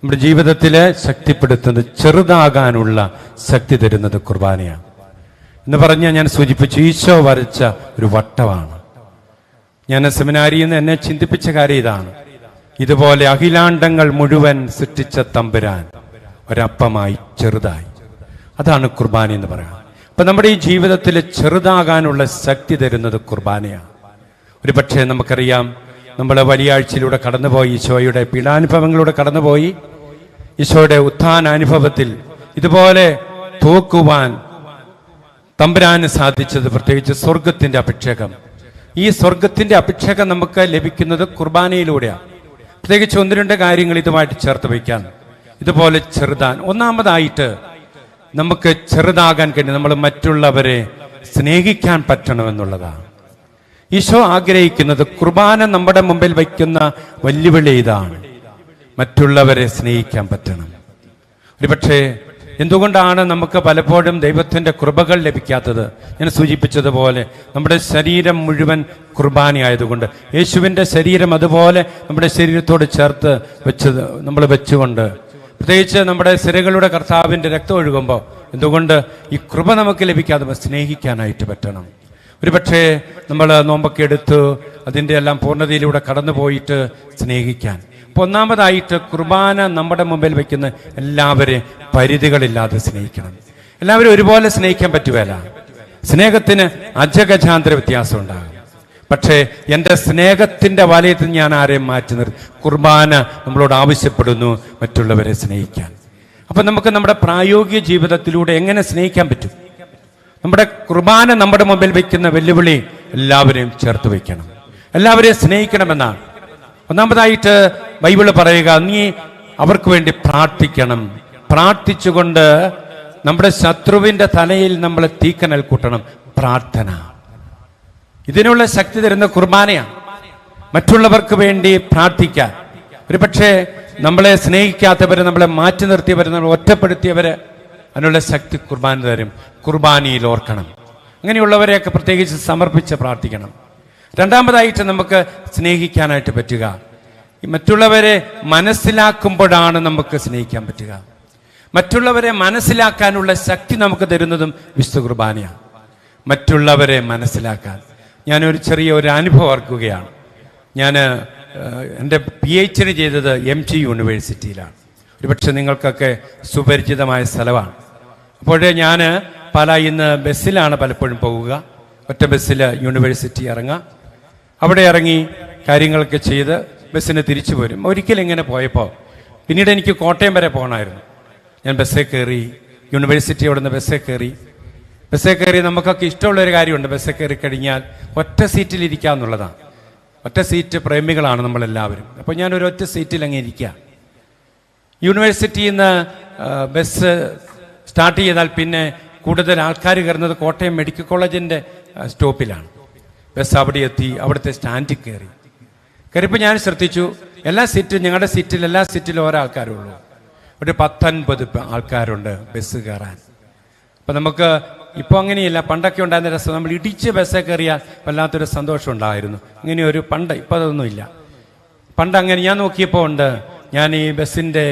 നമ്മുടെ ജീവിതത്തിലെ ശക്തിപ്പെടുത്തുന്നത്, ചെറുതാകാനുള്ള ശക്തി തരുന്നത് കുർബാനയാണ് എന്ന് പറഞ്ഞാൽ ഞാൻ സൂചിപ്പിച്ചു. ഈശോ വരച്ച ഒരു വട്ടമാണ്. ഞാൻ സെമിനാരിയിൽ നിന്ന് എന്നെ ചിന്തിപ്പിച്ച കാര്യം ഇതാണ്. ഇതുപോലെ അഖിലാണ്ടങ്ങൾ മുഴുവൻ സൃഷ്ടിച്ച തമ്പുരാൻ ഒരപ്പമായി ചെറുതായി. അതാണ് കുർബാന എന്ന് പറയുക. അപ്പൊ നമ്മുടെ ഈ ജീവിതത്തിൽ ചെറുതാകാനുള്ള ശക്തി തരുന്നത് കുർബാനയാണ്. ഒരു പക്ഷേ നമുക്കറിയാം, നമ്മൾ വലിയാഴ്ചയിലൂടെ കടന്നുപോയി, ഈശോയുടെ പീഡാനുഭവങ്ങളിലൂടെ കടന്നുപോയി. ഈശോയുടെ ഉത്ഥാനാനുഭവത്തിൽ ഇതുപോലെ തൂക്കുവാൻ തമ്പുരാന് സാധിച്ചത് പ്രത്യേകിച്ച് സ്വർഗത്തിന്റെ അഭിഷേകം. ഈ സ്വർഗത്തിന്റെ അഭിഷേകം നമുക്ക് ലഭിക്കുന്നത് കുർബാനയിലൂടെയാണ്. പ്രത്യേകിച്ച് ഒന്ന് രണ്ട് കാര്യങ്ങൾ ഇതുമായിട്ട് ചേർത്ത് വയ്ക്കാൻ. ഇതുപോലെ ചെറുതാൻ, ഒന്നാമതായിട്ട് നമുക്ക് ചെറുതാകാൻ കഴിയും, നമ്മൾ മറ്റുള്ളവരെ സ്നേഹിക്കാൻ പറ്റണമെന്നുള്ളതാണ്. ഈശോ ആഗ്രഹിക്കുന്നത്, കുർബാന നമ്മുടെ മുമ്പിൽ വയ്ക്കുന്ന വെല്ലുവിളി ഇതാണ്, മറ്റുള്ളവരെ സ്നേഹിക്കാൻ പറ്റണം. ഒരുപക്ഷെ എന്തുകൊണ്ടാണ് നമുക്ക് പലപ്പോഴും ദൈവത്തിന്റെ കൃപകൾ ലഭിക്കാത്തത്? ഞാൻ സൂചിപ്പിച്ചതുപോലെ നമ്മുടെ ശരീരം മുഴുവൻ കുർബാനയായതുകൊണ്ട്, യേശുവിൻ്റെ ശരീരം അതുപോലെ നമ്മുടെ ശരീരത്തോട് ചേർത്ത് നമ്മൾ വെച്ചുകൊണ്ട്, പ്രത്യേകിച്ച് നമ്മുടെ സിരകളുടെ കർത്താവിൻ്റെ രക്തം ഒഴുകുമ്പോൾ എന്തുകൊണ്ട് ഈ കൃപ നമുക്ക് ലഭിക്കാതെ സ്നേഹിക്കാനായിട്ട് പറ്റണം. ഒരുപക്ഷെ നമ്മൾ നോമ്പൊക്കെ എടുത്ത് അതിൻ്റെ എല്ലാം പൂർണ്ണതയിലൂടെ കടന്നു പോയിട്ട് സ്നേഹിക്കാൻ. അപ്പോൾ ഒന്നാമതായിട്ട് കുർബാന നമ്മുടെ മുമ്പിൽ വയ്ക്കുന്ന എല്ലാവരെയും പരിധികളില്ലാതെ സ്നേഹിക്കണം. എല്ലാവരും ഒരുപോലെ സ്നേഹിക്കാൻ പറ്റുകയില്ല. സ്നേഹത്തിന് അജഗജാന്തര വ്യത്യാസം ഉണ്ടാകും. പക്ഷേ എൻ്റെ സ്നേഹത്തിൻ്റെ വലയത്തിൽ ഞാൻ ആരെയും മാറ്റി നിർത്തി. കുർബാന നമ്മളോട് ആവശ്യപ്പെടുന്നു മറ്റുള്ളവരെ സ്നേഹിക്കാൻ. അപ്പം നമുക്ക് നമ്മുടെ പ്രായോഗിക ജീവിതത്തിലൂടെ എങ്ങനെ സ്നേഹിക്കാൻ പറ്റും? നമ്മുടെ കുർബാന നമ്മുടെ മുമ്പിൽ വയ്ക്കുന്ന വെല്ലുവിളി എല്ലാവരെയും ചേർത്ത് വയ്ക്കണം, എല്ലാവരെയും സ്നേഹിക്കണമെന്നാണ്. ഒന്നാമതായിട്ട് ബൈബിള് പറയുക, നീ അവർക്ക് വേണ്ടി പ്രാർത്ഥിക്കണം. പ്രാർത്ഥിച്ചുകൊണ്ട് നമ്മുടെ ശത്രുവിൻ്റെ തലയിൽ നമ്മൾ തീക്കനൽ കൂട്ടണം. പ്രാർത്ഥന ഇതിനുള്ള ശക്തി തരുന്ന കുർബാനയാണ്. മറ്റുള്ളവർക്ക് വേണ്ടി പ്രാർത്ഥിക്കാൻ. ഒരു പക്ഷേ നമ്മളെ സ്നേഹിക്കാത്തവര്, നമ്മളെ മാറ്റി നിർത്തിയവര്, നമ്മളെ ഒറ്റപ്പെടുത്തിയവര്, അതിനുള്ള ശക്തി കുർബാന തരും. കുർബാനയിൽ ഓർക്കണം. അങ്ങനെയുള്ളവരെയൊക്കെ പ്രത്യേകിച്ച് സമർപ്പിച്ച് പ്രാർത്ഥിക്കണം. രണ്ടാമതായിട്ട് നമുക്ക് സ്നേഹിക്കാനായിട്ട് പറ്റുക, മറ്റുള്ളവരെ മനസ്സിലാക്കുമ്പോഴാണ് നമുക്ക് സ്നേഹിക്കാൻ പറ്റുക. മറ്റുള്ളവരെ മനസ്സിലാക്കാനുള്ള ശക്തി നമുക്ക് തരുന്നതും വിശുദ്ധ കുർബാനയാണ്. മറ്റുള്ളവരെ മനസ്സിലാക്കാൻ ഞാനൊരു ചെറിയ അനുഭവം ഓർക്കുകയാണ്. ഞാൻ എൻ്റെ PhD ചെയ്തത് MG യൂണിവേഴ്സിറ്റിയിലാണ്. ഒരുപക്ഷെ നിങ്ങൾക്കൊക്കെ സുപരിചിതമായ സ്ഥലമാണ്. അപ്പോഴേ ഞാൻ പാലായിൽ നിന്ന് ബസ്സിലാണ് പലപ്പോഴും പോവുക. ഒറ്റ ബസ്സിൽ യൂണിവേഴ്സിറ്റി ഇറങ്ങുക, അവിടെ ഇറങ്ങി കാര്യങ്ങളൊക്കെ ചെയ്ത് ബസ്സിന് തിരിച്ചു പോരും. ഒരിക്കലും ഇങ്ങനെ പോയപ്പോൾ പിന്നീട് എനിക്ക് കോട്ടയം വരെ പോകണമായിരുന്നു. ഞാൻ ബസ്സിൽ കയറി, യൂണിവേഴ്സിറ്റി അവിടെ നിന്ന് ബസ്സിൽ കയറി നമുക്കൊക്കെ ഇഷ്ടമുള്ളൊരു കാര്യമുണ്ട്, ബസ്സിൽ കയറി കഴിഞ്ഞാൽ ഒറ്റ സീറ്റിൽ ഇരിക്കുക എന്നുള്ളതാണ്. ഒറ്റ സീറ്റ് പ്രേമികളാണ് നമ്മളെല്ലാവരും. അപ്പോൾ ഞാനൊരു ഒറ്റ സീറ്റിൽ അങ്ങ് ഇരിക്കുക. യൂണിവേഴ്സിറ്റിയിൽ നിന്ന് ബസ് സ്റ്റാർട്ട് ചെയ്താൽ പിന്നെ കൂടുതൽ ആൾക്കാർ കയറുന്നത് കോട്ടയം മെഡിക്കൽ കോളേജിൻ്റെ സ്റ്റോപ്പിലാണ്. ബസ് അവിടെ എത്തി, അവിടുത്തെ സ്റ്റാൻഡിൽ കയറിയപ്പോൾ ഞാൻ ശ്രദ്ധിച്ചു, ഞങ്ങളുടെ സീറ്റിൽ എല്ലാ സീറ്റിലും ഓരോ ആൾക്കാരേ ഉള്ളൂ. ഒരു 19 ആൾക്കാരുണ്ട് ബസ് കയറാൻ. അപ്പം നമുക്ക് ഇപ്പോൾ അങ്ങനെയില്ല. പണ്ടൊക്കെ ഉണ്ടായിരുന്ന രസം, നമ്മൾ ഇടിച്ച് ബസ്സിൽ കയറിയാൽ വല്ലാത്തൊരു സന്തോഷം ഉണ്ടായിരുന്നു. ഇങ്ങനെയൊരു ഇപ്പോൾ അതൊന്നുമില്ല. പണ്ട് അങ്ങനെ ഞാൻ നോക്കിയപ്പോൾ ഉണ്ട്. ഞാൻ ഈ ബസ്സിൻ്റെ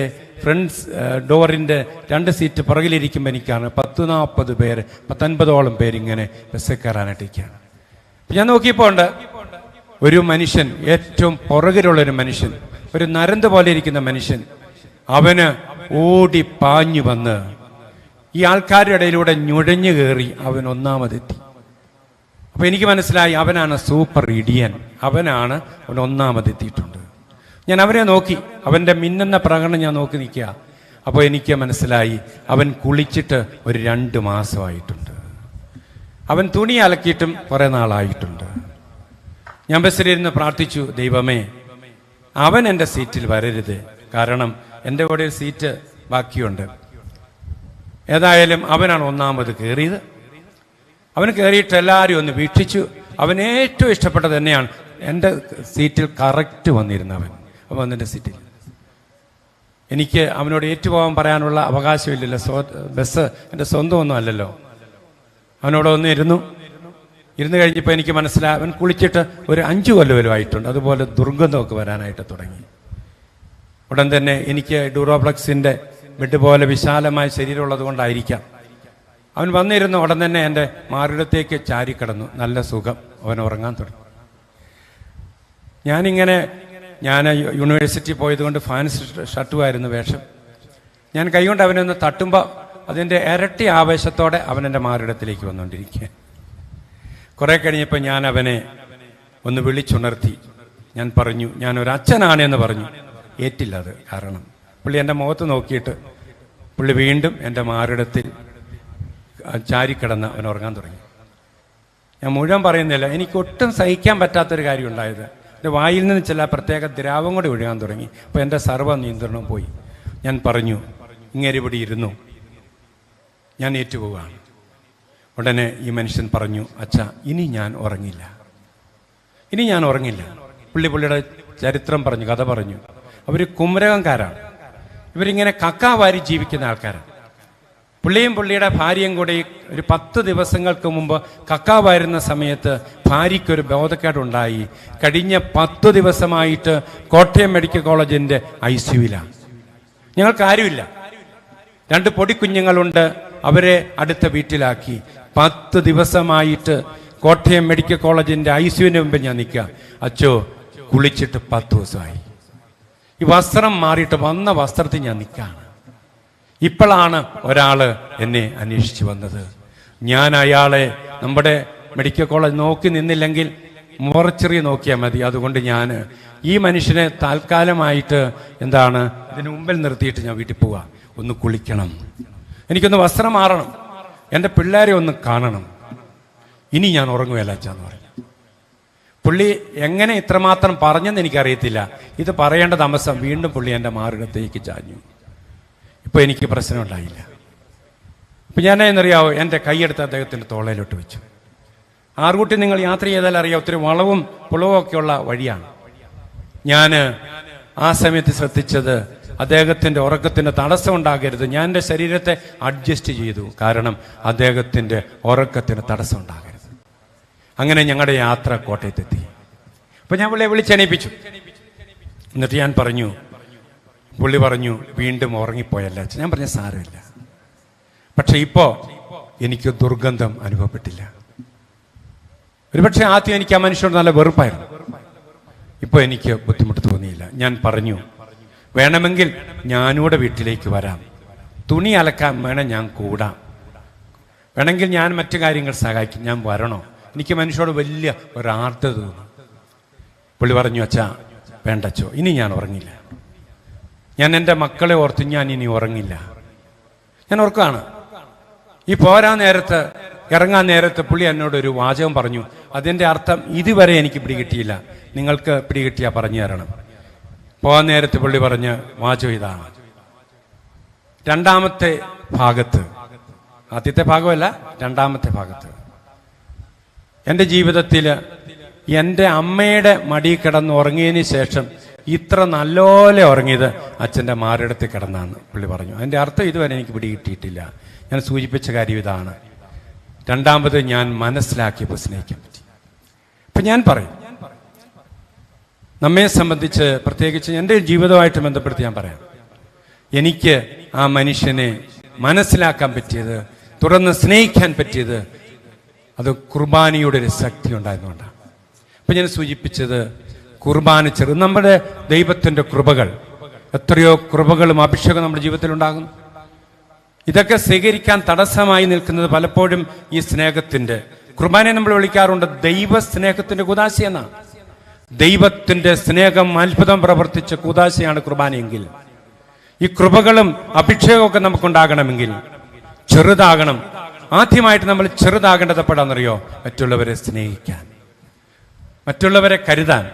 ഫ്രണ്ട്സ് ഡോറിൻ്റെ 2 സീറ്റ് പുറകിലിരിക്കുമ്പോൾ എനിക്കാണ് 10-40 പേര്, 19ഓളം പേരിങ്ങനെ ബസ്സിൽ കയറാനായിട്ടിരിക്കുകയാണ്. ഞാൻ നോക്കിയപ്പോൾ ഉണ്ട് ഒരു മനുഷ്യൻ, ഏറ്റവും പുറകിലുള്ളൊരു മനുഷ്യൻ, ഒരു നരന്ത് പോലെ ഇരിക്കുന്ന മനുഷ്യൻ, അവന് ഓടി പാഞ്ഞു വന്ന് ഈ ആൾക്കാരുടെ ഇടയിലൂടെ നുഴഞ്ഞു കയറി അവൻ ഒന്നാമതെത്തി. അപ്പൊ എനിക്ക് മനസ്സിലായി, അവനാണ് സൂപ്പർ ഇടിയൻ, അവൻ ഒന്നാമതെത്തിയിട്ടുണ്ട്. ഞാൻ അവനെ നോക്കി, അവൻ്റെ മിന്നുന്ന പ്രകടനം ഞാൻ നോക്കി നിൽക്കുക. അപ്പോൾ എനിക്ക് മനസ്സിലായി, അവൻ കുളിച്ചിട്ട് ഒരു 2 മാസമായിട്ടുണ്ട്. അവൻ തുണി അലക്കിയിട്ടും കുറേ നാളായിട്ടുണ്ട്. ഞാൻ ബസ്സിലിരുന്ന് പ്രാർത്ഥിച്ചു, ദൈവമേ അവൻ എൻ്റെ സീറ്റിൽ വരരുത്, കാരണം എൻ്റെ കൂടെ ഒരു സീറ്റ് ബാക്കിയുണ്ട്. ഏതായാലും അവനാണ് ഒന്നാമത് കയറിയത്. അവന് കയറിയിട്ട് എല്ലാവരും ഒന്ന് വീക്ഷിച്ചു. അവൻ ഏറ്റവും ഇഷ്ടപ്പെട്ടത് തന്നെയാണ് എൻ്റെ സീറ്റിൽ കറക്റ്റ് വന്നിരുന്നവൻ. അവൻ എൻ്റെ സീറ്റിൽ. എനിക്ക് അവനോട് ഏറ്റുപോകാൻ പറയാനുള്ള അവകാശമില്ലല്ലോ. ബസ് എൻ്റെ സ്വന്തമൊന്നും അല്ലല്ലോ. അവനോട് ഒന്ന് ഇരുന്നു കഴിഞ്ഞപ്പോൾ എനിക്ക് മനസ്സിലായി, അവൻ കുളിച്ചിട്ട് ഒരു 5 കൊല്ലം ആയിട്ടുണ്ട്. അതുപോലെ ദുർഗന്ധമൊക്കെ വരാനായിട്ട് തുടങ്ങി. ഉടൻ തന്നെ എനിക്ക് ഡ്യൂറോപ്ലക്സിൻ്റെ ബെഡ് പോലെ വിശാലമായ ശരീരമുള്ളത് കൊണ്ടായിരിക്കാം, അവൻ വന്നിരുന്നു. ഉടൻ തന്നെ എൻ്റെ മാറിടത്തേക്ക് ചാരിക്കിടന്നു. നല്ല സുഖം, അവൻ ഉറങ്ങാൻ തുടങ്ങി. ഞാൻ യൂണിവേഴ്സിറ്റി പോയതുകൊണ്ട് ഫാൻസ് ഷർട്ടുമായിരുന്നു വേഷം. ഞാൻ കൈകൊണ്ട് അവനൊന്ന് തട്ടുമ്പോൾ അതിൻ്റെ ഇരട്ടി ആവേശത്തോടെ അവൻ എൻ്റെ മാറിടത്തിലേക്ക് വന്നുകൊണ്ടിരിക്കുക. കുറെ കഴിഞ്ഞപ്പോൾ ഞാൻ അവനെ ഒന്ന് വിളിച്ചുണർത്തി. ഞാൻ പറഞ്ഞു, ഞാനൊരച്ഛനാണെന്ന് പറഞ്ഞു. ഏറ്റില്ല അത്. കാരണം പുള്ളി എൻ്റെ മുഖത്ത് നോക്കിയിട്ട് പുള്ളി വീണ്ടും എൻ്റെ മാറിടത്തിൽ ചാരിക്കിടന്ന് അവൻ ഉറങ്ങാൻ തുടങ്ങി. ഞാൻ മുഴുവൻ പറയുന്നില്ല. എനിക്ക് ഒട്ടും സഹിക്കാൻ പറ്റാത്തൊരു കാര്യം ഉണ്ടായത്, എൻ്റെ വായിൽ നിന്ന് ചില പ്രത്യേക ദ്രാവം കൂടി ഒഴുകാൻ തുടങ്ങി. അപ്പോൾ എൻ്റെ സർവ്വ നിയന്ത്രണവും പോയി. ഞാൻ പറഞ്ഞു, ഇങ്ങനെ ഇവിടെ ഇരുന്നു, ഞാൻ ഏറ്റുപോവുകയാണ്. ഉടനെ ഈ മനുഷ്യൻ പറഞ്ഞു, അച്ഛാ, ഇനി ഞാൻ ഉറങ്ങില്ല. പുള്ളിയുടെ ചരിത്രം പറഞ്ഞു, കഥ പറഞ്ഞു. അവർ കുമരകംകാരാണ്. ഇവരിങ്ങനെ കക്കാവാരി ജീവിക്കുന്ന ആൾക്കാരാണ്. പുള്ളിയുടെ ഭാര്യയും കൂടി ഒരു 10 ദിവസങ്ങൾക്ക് മുമ്പ് കക്കാവാരുന്ന സമയത്ത് ഭാര്യയ്ക്കൊരു ബോധക്കേടുണ്ടായി. കഴിഞ്ഞ 10 ദിവസമായിട്ട് കോട്ടയം മെഡിക്കൽ കോളേജിൻ്റെ ICUവിലാണ്. ഞങ്ങൾക്ക് ആരുമില്ല. 2 പൊടിക്കുഞ്ഞുങ്ങളുണ്ട്. അവരെ അടുത്ത വീട്ടിലാക്കി. 10 ദിവസമായിട്ട് കോട്ടയം മെഡിക്കൽ കോളേജിൻ്റെ ICUവിന് മുമ്പ് ഞാൻ നിൽക്കുക. അച്ചോ, കുളിച്ചിട്ട് 10 ദിവസമായി. ഈ വസ്ത്രം മാറിയിട്ട് വന്ന വസ്ത്രത്തിൽ ഞാൻ നിൽക്കുകയാണ്. ഇപ്പോഴാണ് ഒരാള് എന്നെ അന്വേഷിച്ച് വന്നത്. ഞാൻ അയാളെ നമ്മുടെ മെഡിക്കൽ കോളേജ് നോക്കി നിന്നില്ലെങ്കിൽ മോർച്ചറി നോക്കിയാൽ മതി. അതുകൊണ്ട് ഞാൻ ഈ മനുഷ്യനെ താൽക്കാലമായിട്ട് ഇതിന് മുമ്പിൽ നിർത്തിയിട്ട് ഞാൻ വീട്ടിൽ പോവാ. ഒന്ന് കുളിക്കണം, എനിക്കൊന്ന് വസ്ത്രം മാറണം, എൻ്റെ പിള്ളേരെ ഒന്ന് കാണണം. ഇനി ഞാൻ ഉറങ്ങുകയല്ല അച്ഛാന്ന് പറഞ്ഞു. പുള്ളി എങ്ങനെ ഇത്രമാത്രം പറഞ്ഞെന്ന് എനിക്കറിയത്തില്ല. ഇത് പറയേണ്ട താമസം വീണ്ടും പുള്ളി എൻ്റെ മാറിടത്തേക്ക് ചാഞ്ഞു. ഇപ്പോൾ എനിക്ക് പ്രശ്നം ഉണ്ടായില്ല. ഇപ്പം ഞാൻ എന്നറിയാവോ, എൻ്റെ കൈയെടുത്ത് അദ്ദേഹത്തിൻ്റെ തോളയിലോട്ട് വെച്ചു. ആറുകുട്ടി നിങ്ങൾ യാത്ര ചെയ്താൽ അറിയാം, ഒത്തിരി വളവും പുളവും ഒക്കെയുള്ള വഴിയാണ്. ഞാൻ ആ സമയത്ത് ശ്രദ്ധിച്ചത് അദ്ദേഹത്തിൻ്റെ ഉറക്കത്തിന് തടസ്സം ഉണ്ടാകരുത്. ഞാൻ എൻ്റെ ശരീരത്തെ അഡ്ജസ്റ്റ് ചെയ്തു, കാരണം അദ്ദേഹത്തിൻ്റെ ഉറക്കത്തിന് തടസ്സം ഉണ്ടാകരുത്. അങ്ങനെ ഞങ്ങളുടെ യാത്ര കോട്ടയത്തെത്തി. അപ്പം ഞാൻ പുള്ളിയെ വിളിച്ചെണീപ്പിച്ചു. എന്നിട്ട് ഞാൻ പറഞ്ഞു, പുള്ളി പറഞ്ഞു, വീണ്ടും ഉറങ്ങിപ്പോയല്ല. ഞാൻ പറഞ്ഞ സാരമില്ല, പക്ഷെ ഇപ്പോൾ എനിക്ക് ദുർഗന്ധം അനുഭവപ്പെട്ടില്ല. ഒരുപക്ഷെ ആദ്യം എനിക്ക് ആ മനുഷ്യനോട് നല്ല വെറുപ്പായിരുന്നു. ഇപ്പോൾ എനിക്ക് ബുദ്ധിമുട്ട് തോന്നിയില്ല. ഞാൻ പറഞ്ഞു, വേണമെങ്കിൽ ഞാനൂടെ വീട്ടിലേക്ക് വരാം, തുണി അലക്കാൻ വേണം ഞാൻ കൂടാം, വേണമെങ്കിൽ ഞാൻ മറ്റു കാര്യങ്ങൾ സഹായിക്കും, ഞാൻ വരണോ? എനിക്ക് മനുഷ്യനോട് വലിയ ഒരു ആർദ്രത തോന്നി. പുള്ളി പറഞ്ഞു, അച്ഛാ വേണ്ടച്ചോ, ഇനി ഞാൻ ഉറങ്ങില്ല. ഞാൻ എൻ്റെ മക്കളെ ഓർത്ത് ഞാൻ ഇനി ഉറങ്ങില്ല. ഞാൻ ഓർക്കുകയാണ്, ഈ ഇറങ്ങാൻ നേരത്ത് പുള്ളി എന്നോട് ഒരു വാചകം പറഞ്ഞു. അതിൻ്റെ അർത്ഥം ഇതുവരെ എനിക്ക് പിടികിട്ടിയില്ല, നിങ്ങൾക്ക് പിടികിട്ടിയാ പറഞ്ഞു തരണം. പോകാൻ നേരത്ത് പുള്ളി പറഞ്ഞ വാചകം ഇതാണ്. രണ്ടാമത്തെ ഭാഗത്ത്, ആദ്യത്തെ ഭാഗമല്ല, രണ്ടാമത്തെ ഭാഗത്ത്, എൻ്റെ ജീവിതത്തിൽ എൻ്റെ അമ്മയുടെ മടി കിടന്ന് ഉറങ്ങിയതിന് ശേഷം ഇത്ര നല്ലോലെ ഉറങ്ങിയത് അച്ഛൻ്റെ മാറിടത്തിൽ കിടന്നാണ് പുള്ളി പറഞ്ഞു. അതിൻ്റെ അർത്ഥം ഇതുവരെ എനിക്ക് പിടികിട്ടിയിട്ടില്ല. ഞാൻ സൂചിപ്പിച്ച കാര്യം ഇതാണ്. രണ്ടാമത് ഞാൻ മനസ്സിലാക്കിയപ്പോൾ സ്നേഹിക്കാൻ പറ്റി. അപ്പം ഞാൻ പറയും, നമ്മെ സംബന്ധിച്ച് പ്രത്യേകിച്ച് എൻ്റെ ജീവിതമായിട്ട് ബന്ധപ്പെടുത്തി ഞാൻ പറയാം, എനിക്ക് ആ മനുഷ്യനെ മനസ്സിലാക്കാൻ പറ്റിയത്, തുറന്ന് സ്നേഹിക്കാൻ പറ്റിയത്, അത് കുർബാനയുടെ ഒരു ശക്തി ഉണ്ടായതുകൊണ്ടാണ്. അപ്പം ഞാൻ സൂചിപ്പിച്ചത്, കുർബാന നമ്മുടെ ദൈവത്തിൻ്റെ കൃപകൾ, എത്രയോ കൃപകളും അഭിഷേകം നമ്മുടെ ജീവിതത്തിൽ ഉണ്ടാകുന്നു. ഇതൊക്കെ സ്വീകരിക്കാൻ തടസ്സമായി നിൽക്കുന്നത് പലപ്പോഴും ഈ സ്നേഹത്തിൻ്റെ, കുർബാനയെ നമ്മൾ വിളിക്കാറുണ്ട് ദൈവ സ്നേഹത്തിൻ്റെ കുദാശ എന്നാണ്. ദൈവത്തിൻ്റെ സ്നേഹം അത്ഭുതം പ്രവർത്തിച്ച കുദാശയാണ് കുർബാനയെങ്കിൽ, ഈ കൃപകളും അഭിഷേകമൊക്കെ നമുക്കുണ്ടാകണമെങ്കിൽ ചെറുതാകണം. ആദ്യമായിട്ട് നമ്മൾ ചെറുതാകേണ്ടത് എപ്പോഴാണെന്നറിയോ? മറ്റുള്ളവരെ സ്നേഹിക്കാൻ, മറ്റുള്ളവരെ കരുതാൻ.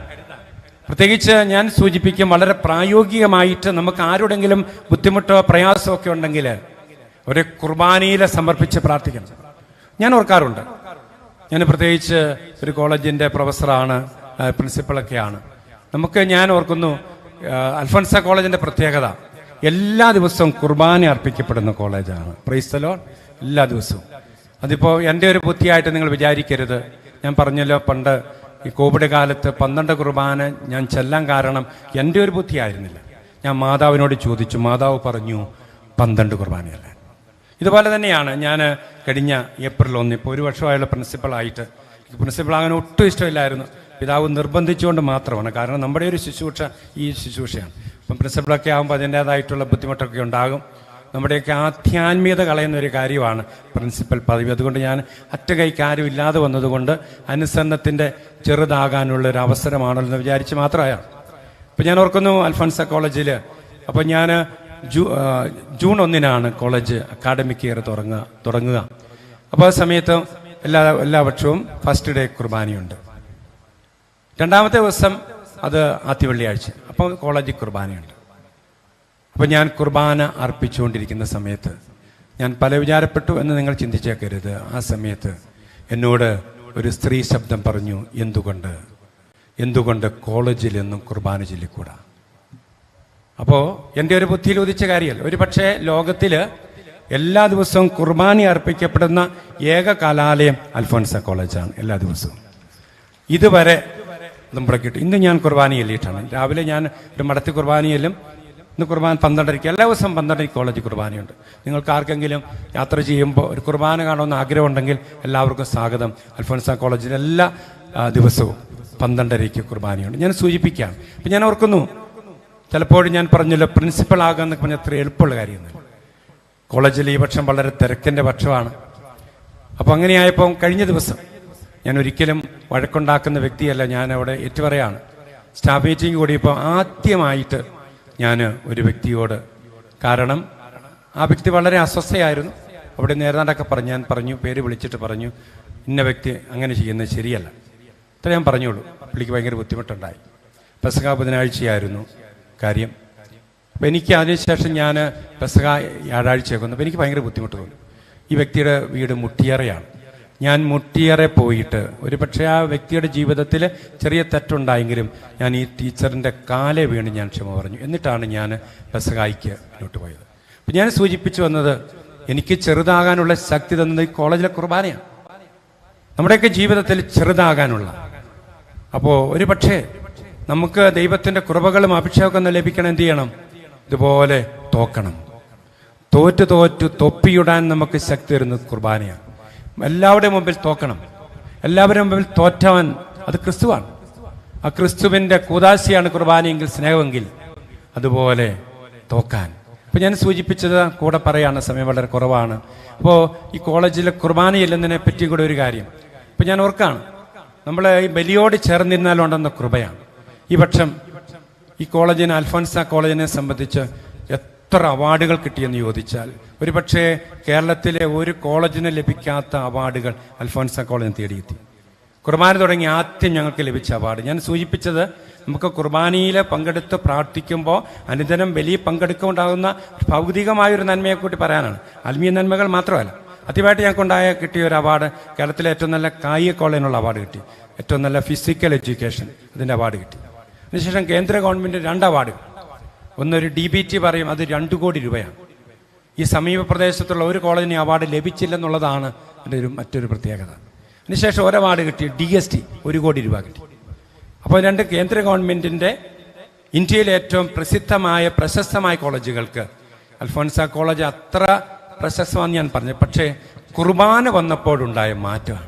പ്രത്യേകിച്ച് ഞാൻ സൂചിപ്പിക്കും, വളരെ പ്രായോഗികമായിട്ട് നമുക്ക് ആരുടെങ്കിലും ബുദ്ധിമുട്ടോ പ്രയാസമോ ഒക്കെ ഉണ്ടെങ്കിൽ ഒരു കുർബാനയിലെ സമർപ്പിച്ച് പ്രാർത്ഥിക്കണം. ഞാൻ ഓർക്കാറുണ്ട്, ഞാൻ പ്രത്യേകിച്ച് ഒരു കോളേജിൻ്റെ പ്രൊഫസറാണ്, പ്രിൻസിപ്പളൊക്കെയാണ്. ഞാൻ ഓർക്കുന്നു, അൽഫോൻസ കോളേജിൻ്റെ പ്രത്യേകത എല്ലാ ദിവസവും കുർബാന അർപ്പിക്കപ്പെടുന്ന കോളേജാണ്. Praise the Lord. എല്ലാ ദിവസവും. അതിപ്പോൾ എൻ്റെ ഒരു ബുദ്ധിയായിട്ട് നിങ്ങൾ വിചാരിക്കരുത്. ഞാൻ പറഞ്ഞല്ലോ, പണ്ട് ഈ കോവിഡ് കാലത്ത് 12 കുർബാന ഞാൻ ചെല്ലാൻ കാരണം എൻ്റെ ഒരു ബുദ്ധിയായിരുന്നില്ല. ഞാൻ മാതാവിനോട് ചോദിച്ചു. മാതാവ് പറഞ്ഞു 12 കുർബാനയല്ല. ഇതുപോലെ തന്നെയാണ് ഞാൻ കഴിഞ്ഞ ഏപ്രിൽ 1 ഇപ്പോൾ 1 വർഷമായുള്ള പ്രിൻസിപ്പളായിട്ട്. പ്രിൻസിപ്പളാകാൻ ഒട്ടും ഇഷ്ടമില്ലായിരുന്നു. പിതാവ് നിർബന്ധിച്ചുകൊണ്ട് മാത്രമാണ്. കാരണം നമ്മുടെ ഒരു ശുശ്രൂഷ ഈ ശുശ്രൂഷയാണ്. ഇപ്പം പ്രിൻസിപ്പളൊക്കെ ആകുമ്പോൾ അതിൻ്റേതായിട്ടുള്ള ബുദ്ധിമുട്ടൊക്കെ ഉണ്ടാകും. നമ്മുടെയൊക്കെ ആധ്യാത്മികത കളയുന്ന ഒരു കാര്യമാണ് പ്രിൻസിപ്പൽ പദവി. അതുകൊണ്ട് ഞാൻ അറ്റകൈക്ക് ആരും ഇല്ലാതെ വന്നതുകൊണ്ട് അനുസരണത്തിൻ്റെ ചെറുതാകാനുള്ള ഒരു അവസരമാണല്ലോ എന്ന് വിചാരിച്ച് മാത്രമാണ്. ഇപ്പം ഞാൻ ഓർക്കുന്നു അൽഫോൻസ കോളേജിൽ, അപ്പോൾ ഞാൻ ജൂൺ 1 കോളേജ് അക്കാഡമിക് ഇയർ തുടങ്ങുക. അപ്പോൾ ആ സമയത്ത് എല്ലാ വർഷവും ഫസ്റ്റ് ഡേ കുർബാനയുണ്ട്. 2ാമത്തെ ദിവസം അത് ആദ്യ വെള്ളിയാഴ്ച, അപ്പോൾ കോളേജിൽ കുർബാനയുണ്ട്. അപ്പോൾ ഞാൻ കുർബാന അർപ്പിച്ചുകൊണ്ടിരിക്കുന്ന സമയത്ത് ഞാൻ പല വിചാരപ്പെട്ടു എന്ന് നിങ്ങൾ ചിന്തിച്ചേക്കരുത്. ആ സമയത്ത് എന്നോട് ഒരു സ്ത്രീ ശബ്ദം പറഞ്ഞു, എന്തുകൊണ്ട് കോളേജിൽ നിന്നും കുർബാന ചൊല്ലിക്കൂടാ? അപ്പോൾ എൻ്റെ ഒരു ബുദ്ധിയിൽ ഉദിച്ച കാര്യമല്ല. ഒരു പക്ഷേ ലോകത്തിൽ എല്ലാ ദിവസവും കുർബാന അർപ്പിക്കപ്പെടുന്ന ഏക കലാലയം അൽഫോൻസ കോളേജാണ്. എല്ലാ ദിവസവും ഇതുവരെ നമ്മുടെ കിട്ടും. ഇന്ന് ഞാൻ കുർബാന ചൊല്ലിയിട്ടാണ്. രാവിലെ ഞാൻ ഒരു മടത്തി കുർബാനയിലും ഇന്ന് കുർബാന 12:30. എല്ലാ ദിവസവും 12:30 കോളേജിൽ കുർബാനയുണ്ട്. നിങ്ങൾക്ക് ആർക്കെങ്കിലും യാത്ര ചെയ്യുമ്പോൾ ഒരു കുർബാന കാണുമെന്ന് ആഗ്രഹമുണ്ടെങ്കിൽ എല്ലാവർക്കും സ്വാഗതം. അൽഫോൻസ കോളേജിൽ എല്ലാ ദിവസവും 12:30 കുർബാനയുണ്ട്. ഞാൻ സൂചിപ്പിക്കുകയാണ്. അപ്പം ഞാൻ ഓർക്കുന്നു, ചിലപ്പോഴും ഞാൻ പറഞ്ഞല്ലോ പ്രിൻസിപ്പൾ ആകാമെന്നൊക്കെ പറഞ്ഞാൽ അത്ര എളുപ്പമുള്ള കാര്യമൊന്നുമില്ല. കോളേജിൽ ഈ പക്ഷം വളരെ തിരക്കിൻ്റെ പക്ഷമാണ്. അപ്പോൾ അങ്ങനെയായപ്പോൾ കഴിഞ്ഞ ദിവസം ഞാൻ ഒരിക്കലും വഴക്കുണ്ടാക്കുന്ന വ്യക്തിയല്ല. ഞാൻ അവിടെ ഏറ്റുപറയാണ്. സ്റ്റാഫ് മീറ്റിംഗ് കൂടിയപ്പോൾ ആദ്യമായിട്ട് ഞാൻ ഒരു വ്യക്തിയോട്, കാരണം ആ വ്യക്തി വളരെ അസ്വസ്ഥയായിരുന്നു. അവിടെ നേതാണ്ടൊക്കെ ഞാൻ പറഞ്ഞു, പേര് വിളിച്ചിട്ട് പറഞ്ഞു, ഇന്ന വ്യക്തി അങ്ങനെ ചെയ്യുന്നത് ശരിയല്ല. അത്ര ഞാൻ പറഞ്ഞോളൂ. പുള്ളിക്ക് ഭയങ്കര ബുദ്ധിമുട്ടുണ്ടായി. പെസഹ ബുധനാഴ്ചയായിരുന്നു കാര്യം. അപ്പം എനിക്ക് അതിനുശേഷം ഞാൻ പെസഹ വ്യാഴാഴ്ചയൊക്കെ വന്നപ്പോൾ എനിക്ക് ഭയങ്കര ബുദ്ധിമുട്ട് തോന്നി. ഈ വ്യക്തിയുടെ വീട് മുട്ടിയറയാണ്. ഞാൻ മുട്ടിയറെ പോയിട്ട് ഒരു പക്ഷേ ആ വ്യക്തിയുടെ ജീവിതത്തിൽ ചെറിയ തെറ്റുണ്ടായെങ്കിലും ഞാൻ ഈ ടീച്ചറിൻ്റെ കാലെ വീണ് ഞാൻ ക്ഷമ പറഞ്ഞു. എന്നിട്ടാണ് ഞാൻ പെസഹായിക്ക് മുന്നോട്ട് പോയത്. അപ്പം ഞാൻ സൂചിപ്പിച്ചു വന്നത്, എനിക്ക് ചെറുതാകാനുള്ള ശക്തി തന്നത് ഈ കോളേജിലെ കുർബാനയാണ്. നമ്മുടെയൊക്കെ ജീവിതത്തിൽ ചെറുതാകാനുള്ള. അപ്പോൾ ഒരു പക്ഷേ നമുക്ക് ദൈവത്തിൻ്റെ കൃപകളും അഭിഷേകമൊക്കെ ലഭിക്കണം. എന്ത് ചെയ്യണം? ഇതുപോലെ തോക്കണം. തോറ്റു തൊപ്പിയിടാൻ നമുക്ക് ശക്തി തരുന്നത് കുർബാനയാണ്. എല്ലാവരുടെയും മുമ്പിൽ തോക്കണം. എല്ലാവരുടെ മുമ്പിൽ തോറ്റവൻ അത് ക്രിസ്തുവാണ്. ആ ക്രിസ്തുവിൻ്റെ കൂദാശയാണ് കുർബാനയെങ്കിൽ, സ്നേഹമെങ്കിൽ അതുപോലെ തോക്കാൻ. അപ്പോൾ ഞാൻ സൂചിപ്പിച്ചത് കൂടെ പറയാണ്, സമയം വളരെ കുറവാണ്. അപ്പോൾ ഈ കോളേജിലെ കുർബാന ചെല്ലുന്നതിനെ പറ്റി കൂടെ ഒരു കാര്യം ഇപ്പം ഞാൻ ഓർക്കാണ്. നമ്മൾ ഈ ബലിയോട് ചേർന്നിരുന്നാലുണ്ടെന്ന കൃപയാണ്. ഈ പക്ഷം ഈ കോളേജിനെ, അൽഫോൻസ കോളേജിനെ സംബന്ധിച്ച് എത്ര അവാർഡുകൾ കിട്ടിയെന്ന് ചോദിച്ചാൽ ഒരു പക്ഷേ കേരളത്തിലെ ഒരു കോളേജിന് ലഭിക്കാത്ത അവാർഡുകൾ അൽഫോൻസ കോളേജിന് തേടിയെത്തി. കുർബാന തുടങ്ങി ആദ്യം ഞങ്ങൾക്ക് ലഭിച്ച അവാർഡ് ഞാൻ സൂചിപ്പിച്ചത്, നമുക്ക് കുർബാനയിൽ പങ്കെടുത്ത് പ്രാർത്ഥിക്കുമ്പോൾ അനുദിനം വലിയ പങ്കെടുക്കുണ്ടാകുന്ന ഭൗതികമായൊരു നന്മയെക്കൂട്ടി പറയാനാണ്. ആത്മീയ നന്മകൾ മാത്രമല്ല. ആദ്യമായിട്ട് ഞങ്ങൾക്കുണ്ടായ കിട്ടിയ ഒരു അവാർഡ് കേരളത്തിലെ ഏറ്റവും നല്ല കായിക കോളേജിനുള്ള അവാർഡ് കിട്ടി. ഏറ്റവും നല്ല ഫിസിക്കൽ എഡ്യൂക്കേഷൻ അതിൻ്റെ അവാർഡ് കിട്ടി. അതിനുശേഷം കേന്ദ്ര ഗവൺമെൻറ് 2 അവാർഡുകൾ. ഒന്നൊരു DBT പറയും, അത് 2 കോടി രൂപയാണ്. ഈ സമീപ പ്രദേശത്തുള്ള ഒരു കോളേജിന് അവാർഡ് ലഭിച്ചില്ലെന്നുള്ളതാണ് അതിൻ്റെ മറ്റൊരു പ്രത്യേകത. അതിനുശേഷം ഒരു അവാർഡ് കിട്ടി, DST 1 കോടി രൂപ കിട്ടി. അപ്പോൾ 2 കേന്ദ്ര ഗവൺമെൻറ്റിൻ്റെ ഇന്ത്യയിലെ ഏറ്റവും പ്രശസ്തമായ കോളേജുകൾക്ക് അൽഫോൻസ കോളേജ് അത്ര പ്രശസ്തമാണെന്ന് ഞാൻ പറഞ്ഞു. പക്ഷേ കുർബാന വന്നപ്പോഴുണ്ടായ മാറ്റമാണ്.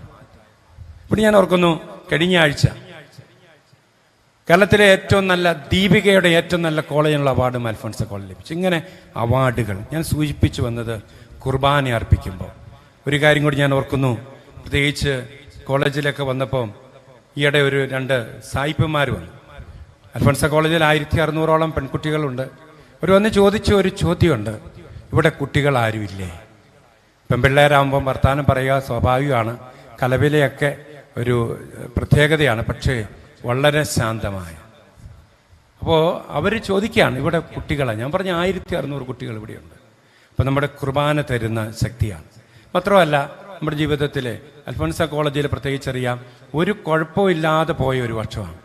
ഇവിടെ ഞാൻ ഓർക്കുന്നു, കഴിഞ്ഞ ആഴ്ച കേരളത്തിലെ ഏറ്റവും നല്ല ദീപികയുടെ ഏറ്റവും നല്ല കോളേജിനുള്ള അവാർഡും അൽഫോൻസ കോളേജ് ലഭിച്ചു. ഇങ്ങനെ അവാർഡുകൾ ഞാൻ സൂചിപ്പിച്ചു വന്നത് കുർബാന അർപ്പിക്കുമ്പോൾ. ഒരു കാര്യം കൂടി ഞാൻ ഓർക്കുന്നു, പ്രത്യേകിച്ച് കോളേജിലൊക്കെ വന്നപ്പോൾ ഈയിടെ 2 സായിപ്പന്മാർ വന്നു. അൽഫോൻസ കോളേജിൽ 1600ഓളം പെൺകുട്ടികളുണ്ട്. അവർ വന്ന് ചോദിച്ച ഒരു ചോദ്യമുണ്ട്, ഇവിടെ കുട്ടികൾ ആരുമില്ലേ? പെൺപിള്ളേരാകുമ്പം വർത്താനം പറയുക സ്വാഭാവികമാണ്. കലവിലയൊക്കെ ഒരു പ്രത്യേകതയാണ്. പക്ഷേ വളരെ ശാന്തമായ. അപ്പോൾ അവർ ചോദിക്കുകയാണ്, ഇവിടെ കുട്ടികളാണ്. ഞാൻ പറഞ്ഞ 1600 കുട്ടികൾ ഇവിടെയുണ്ട്. അപ്പോൾ നമ്മുടെ കുർബാന തരുന്ന ശക്തിയാണ്. മാത്രമല്ല നമ്മുടെ ജീവിതത്തിലെ അൽഫോൻസ കോളേജിൽ പ്രത്യേകിച്ചറിയാം, ഒരു കുഴപ്പമില്ലാതെ പോയ ഒരു വർഷമാണ്.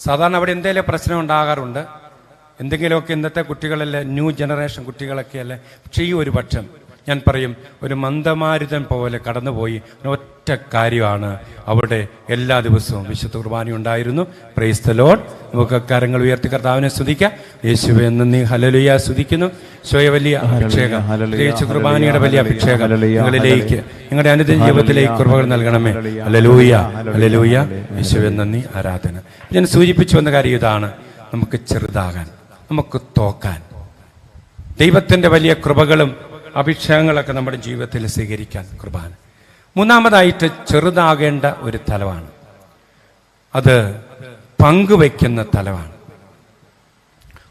സാധാരണ അവിടെ എന്തെങ്കിലും പ്രശ്നം ഉണ്ടാകാറുണ്ട്, എന്തെങ്കിലുമൊക്കെ. ഇന്നത്തെ കുട്ടികളല്ലേ, ന്യൂ ജനറേഷൻ കുട്ടികളൊക്കെ അല്ലേ. പക്ഷേ ഈ ഒരു പക്ഷം ഞാൻ പറയും, ഒരു മന്ദമാരുതൻ പോലെ കടന്നുപോയി. ഒറ്റ ഒരൊറ്റ കാര്യമാണ്. അവിടെ എല്ലാ ദിവസവും വിശുദ്ധ കുർബാന ഉണ്ടായിരുന്നു. Praise the Lord. നമുക്ക് കരങ്ങൾ ഉയർത്തി കർത്താവിനെ സ്തുതിക്കാം. യേശുവേ നന്ദി, ഹല്ലേലൂയ സ്തുതിക്കുന്നു. സ്വയ വലിയ അഭിഷേകം, പ്രത്യേകിച്ച് കുർബാനയുടെ വലിയ അഭിഷേകം നിങ്ങളിലേക്ക്, നിങ്ങളുടെ അനുദിന ജീവിതത്തിലേക്ക് കൃപകൾ നൽകണമേ. Hallelujah, hallelujah. യേശുവേ നന്ദി, ആരാധന. ഞാൻ സൂചിപ്പിച്ചു വന്ന കാര്യം ഇതാണ്: നമുക്ക് ചെറുതാകാൻ, നമുക്ക് തോക്കാൻ, ദൈവത്തിൻ്റെ വലിയ കൃപകളും അഭിഷേകങ്ങളൊക്കെ നമ്മുടെ ജീവിതത്തിൽ സ്വീകരിക്കാൻ കുർബാന. മൂന്നാമതായിട്ട് ചെറുതാകേണ്ട ഒരു തലമാണ്, അത് പങ്കുവയ്ക്കുന്ന തലമാണ്.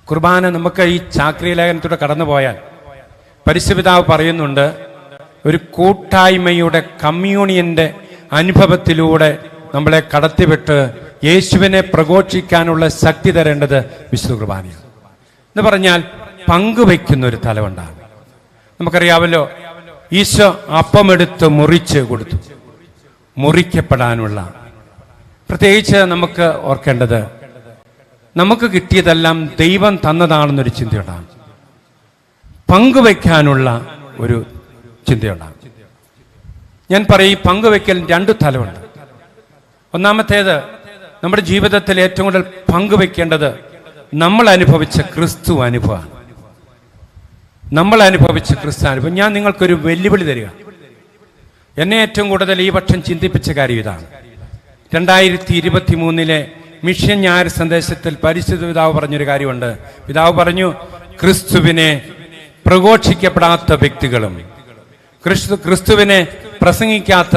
കുർബാന നമുക്ക് ഈ ചാക്രിക ലേഖനത്തിലൂടെ കടന്നു പോയാൽ പരിശുദ്ധപിതാവ് പറയുന്നുണ്ട്, ഒരു കൂട്ടായ്മയുടെ കമ്മ്യൂണിയന്റെ അനുഭവത്തിലൂടെ നമ്മളെ കടത്തിവിട്ട് യേശുവിനെ പ്രഘോഷിക്കാനുള്ള ശക്തി തരേണ്ടത് വിശുദ്ധ കുർബാനയാണ്. എന്ന് പറഞ്ഞാൽ പങ്കുവയ്ക്കുന്ന ഒരു തലമുണ്ടാകും. നമുക്കറിയാമല്ലോ, ഈശോ അപ്പമെടുത്ത് മുറിച്ച് കൊടുത്തു. മുറിക്കപ്പെടാനുള്ള, പ്രത്യേകിച്ച് നമുക്ക് ഓർക്കേണ്ടത്, നമുക്ക് കിട്ടിയതെല്ലാം ദൈവം തന്നതാണെന്നൊരു ചിന്തയുണ്ടാകും. പങ്കുവയ്ക്കാനുള്ള ഒരു ചിന്തയുണ്ടാകും. ഞാൻ പറയും, പങ്കുവയ്ക്കൽ രണ്ട് തലമുണ്ട്. ഒന്നാമത്തേത്, നമ്മുടെ ജീവിതത്തിൽ ഏറ്റവും കൂടുതൽ പങ്കുവയ്ക്കേണ്ടത് നമ്മൾ അനുഭവിച്ച ക്രിസ്തു അനുഭവമാണ്. നമ്മൾ അനുഭവിച്ച ക്രിസ്തു അനുഭവം. ഞാൻ നിങ്ങൾക്കൊരു വെല്ലുവിളി തരിക. എന്നെ ഏറ്റവും കൂടുതൽ ഈ പക്ഷം ചിന്തിപ്പിച്ച കാര്യം ഇതാണ്. 2023 മിഷൻ ഞായർ സന്ദേശത്തിൽ പരിശുദ്ധ പിതാവ് പറഞ്ഞൊരു കാര്യമുണ്ട്. പിതാവ് പറഞ്ഞു, ക്രിസ്തുവിനെ പ്രഘോഷിക്കപ്പെടാത്ത വ്യക്തികളും ക്രിസ്തുവിനെ പ്രസംഗിക്കാത്ത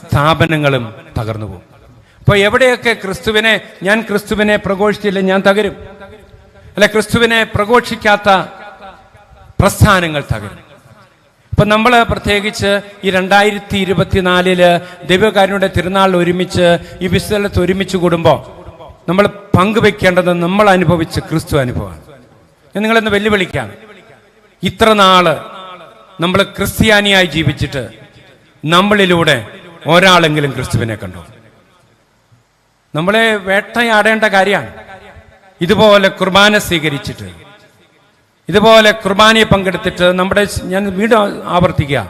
സ്ഥാപനങ്ങളും തകർന്നു പോകും. അപ്പോൾ എവിടെയൊക്കെ ഞാൻ ക്രിസ്തുവിനെ പ്രഘോഷിച്ചില്ല, ഞാൻ തകരും. അല്ല, ക്രിസ്തുവിനെ പ്രഘോഷിക്കാത്ത പ്രസ്ഥാനങ്ങൾ തകരും. ഇപ്പൊ നമ്മൾ പ്രത്യേകിച്ച് ഈ 2024 ദൈവകാരുണ്യയുടെ തിരുനാൾ ഒരുമിച്ച് ഈ വിശുദ്ധലത്ത് ഒരുമിച്ച് കൂടുമ്പോൾ നമ്മൾ പങ്കുവെക്കേണ്ടത് നമ്മൾ അനുഭവിച്ച ക്രിസ്തു അനുഭവമാണ്. ഞാൻ നിങ്ങളെന്ന് വെല്ലുവിളിക്കാണ്. ഇത്ര നാള് നമ്മൾ ക്രിസ്ത്യാനിയായി ജീവിച്ചിട്ട് നമ്മളിലൂടെ ഒരാളെങ്കിലും ക്രിസ്തുവിനെ കണ്ടു? നമ്മളെ വേട്ടയാടേണ്ട കാര്യമാണ്. ഇതുപോലെ കുർബാന സ്വീകരിച്ചിട്ട്, ഇതുപോലെ കുർബാനയെ പങ്കെടുത്തിട്ട് ഞാൻ വീണ്ടും ആവർത്തിക്കുക,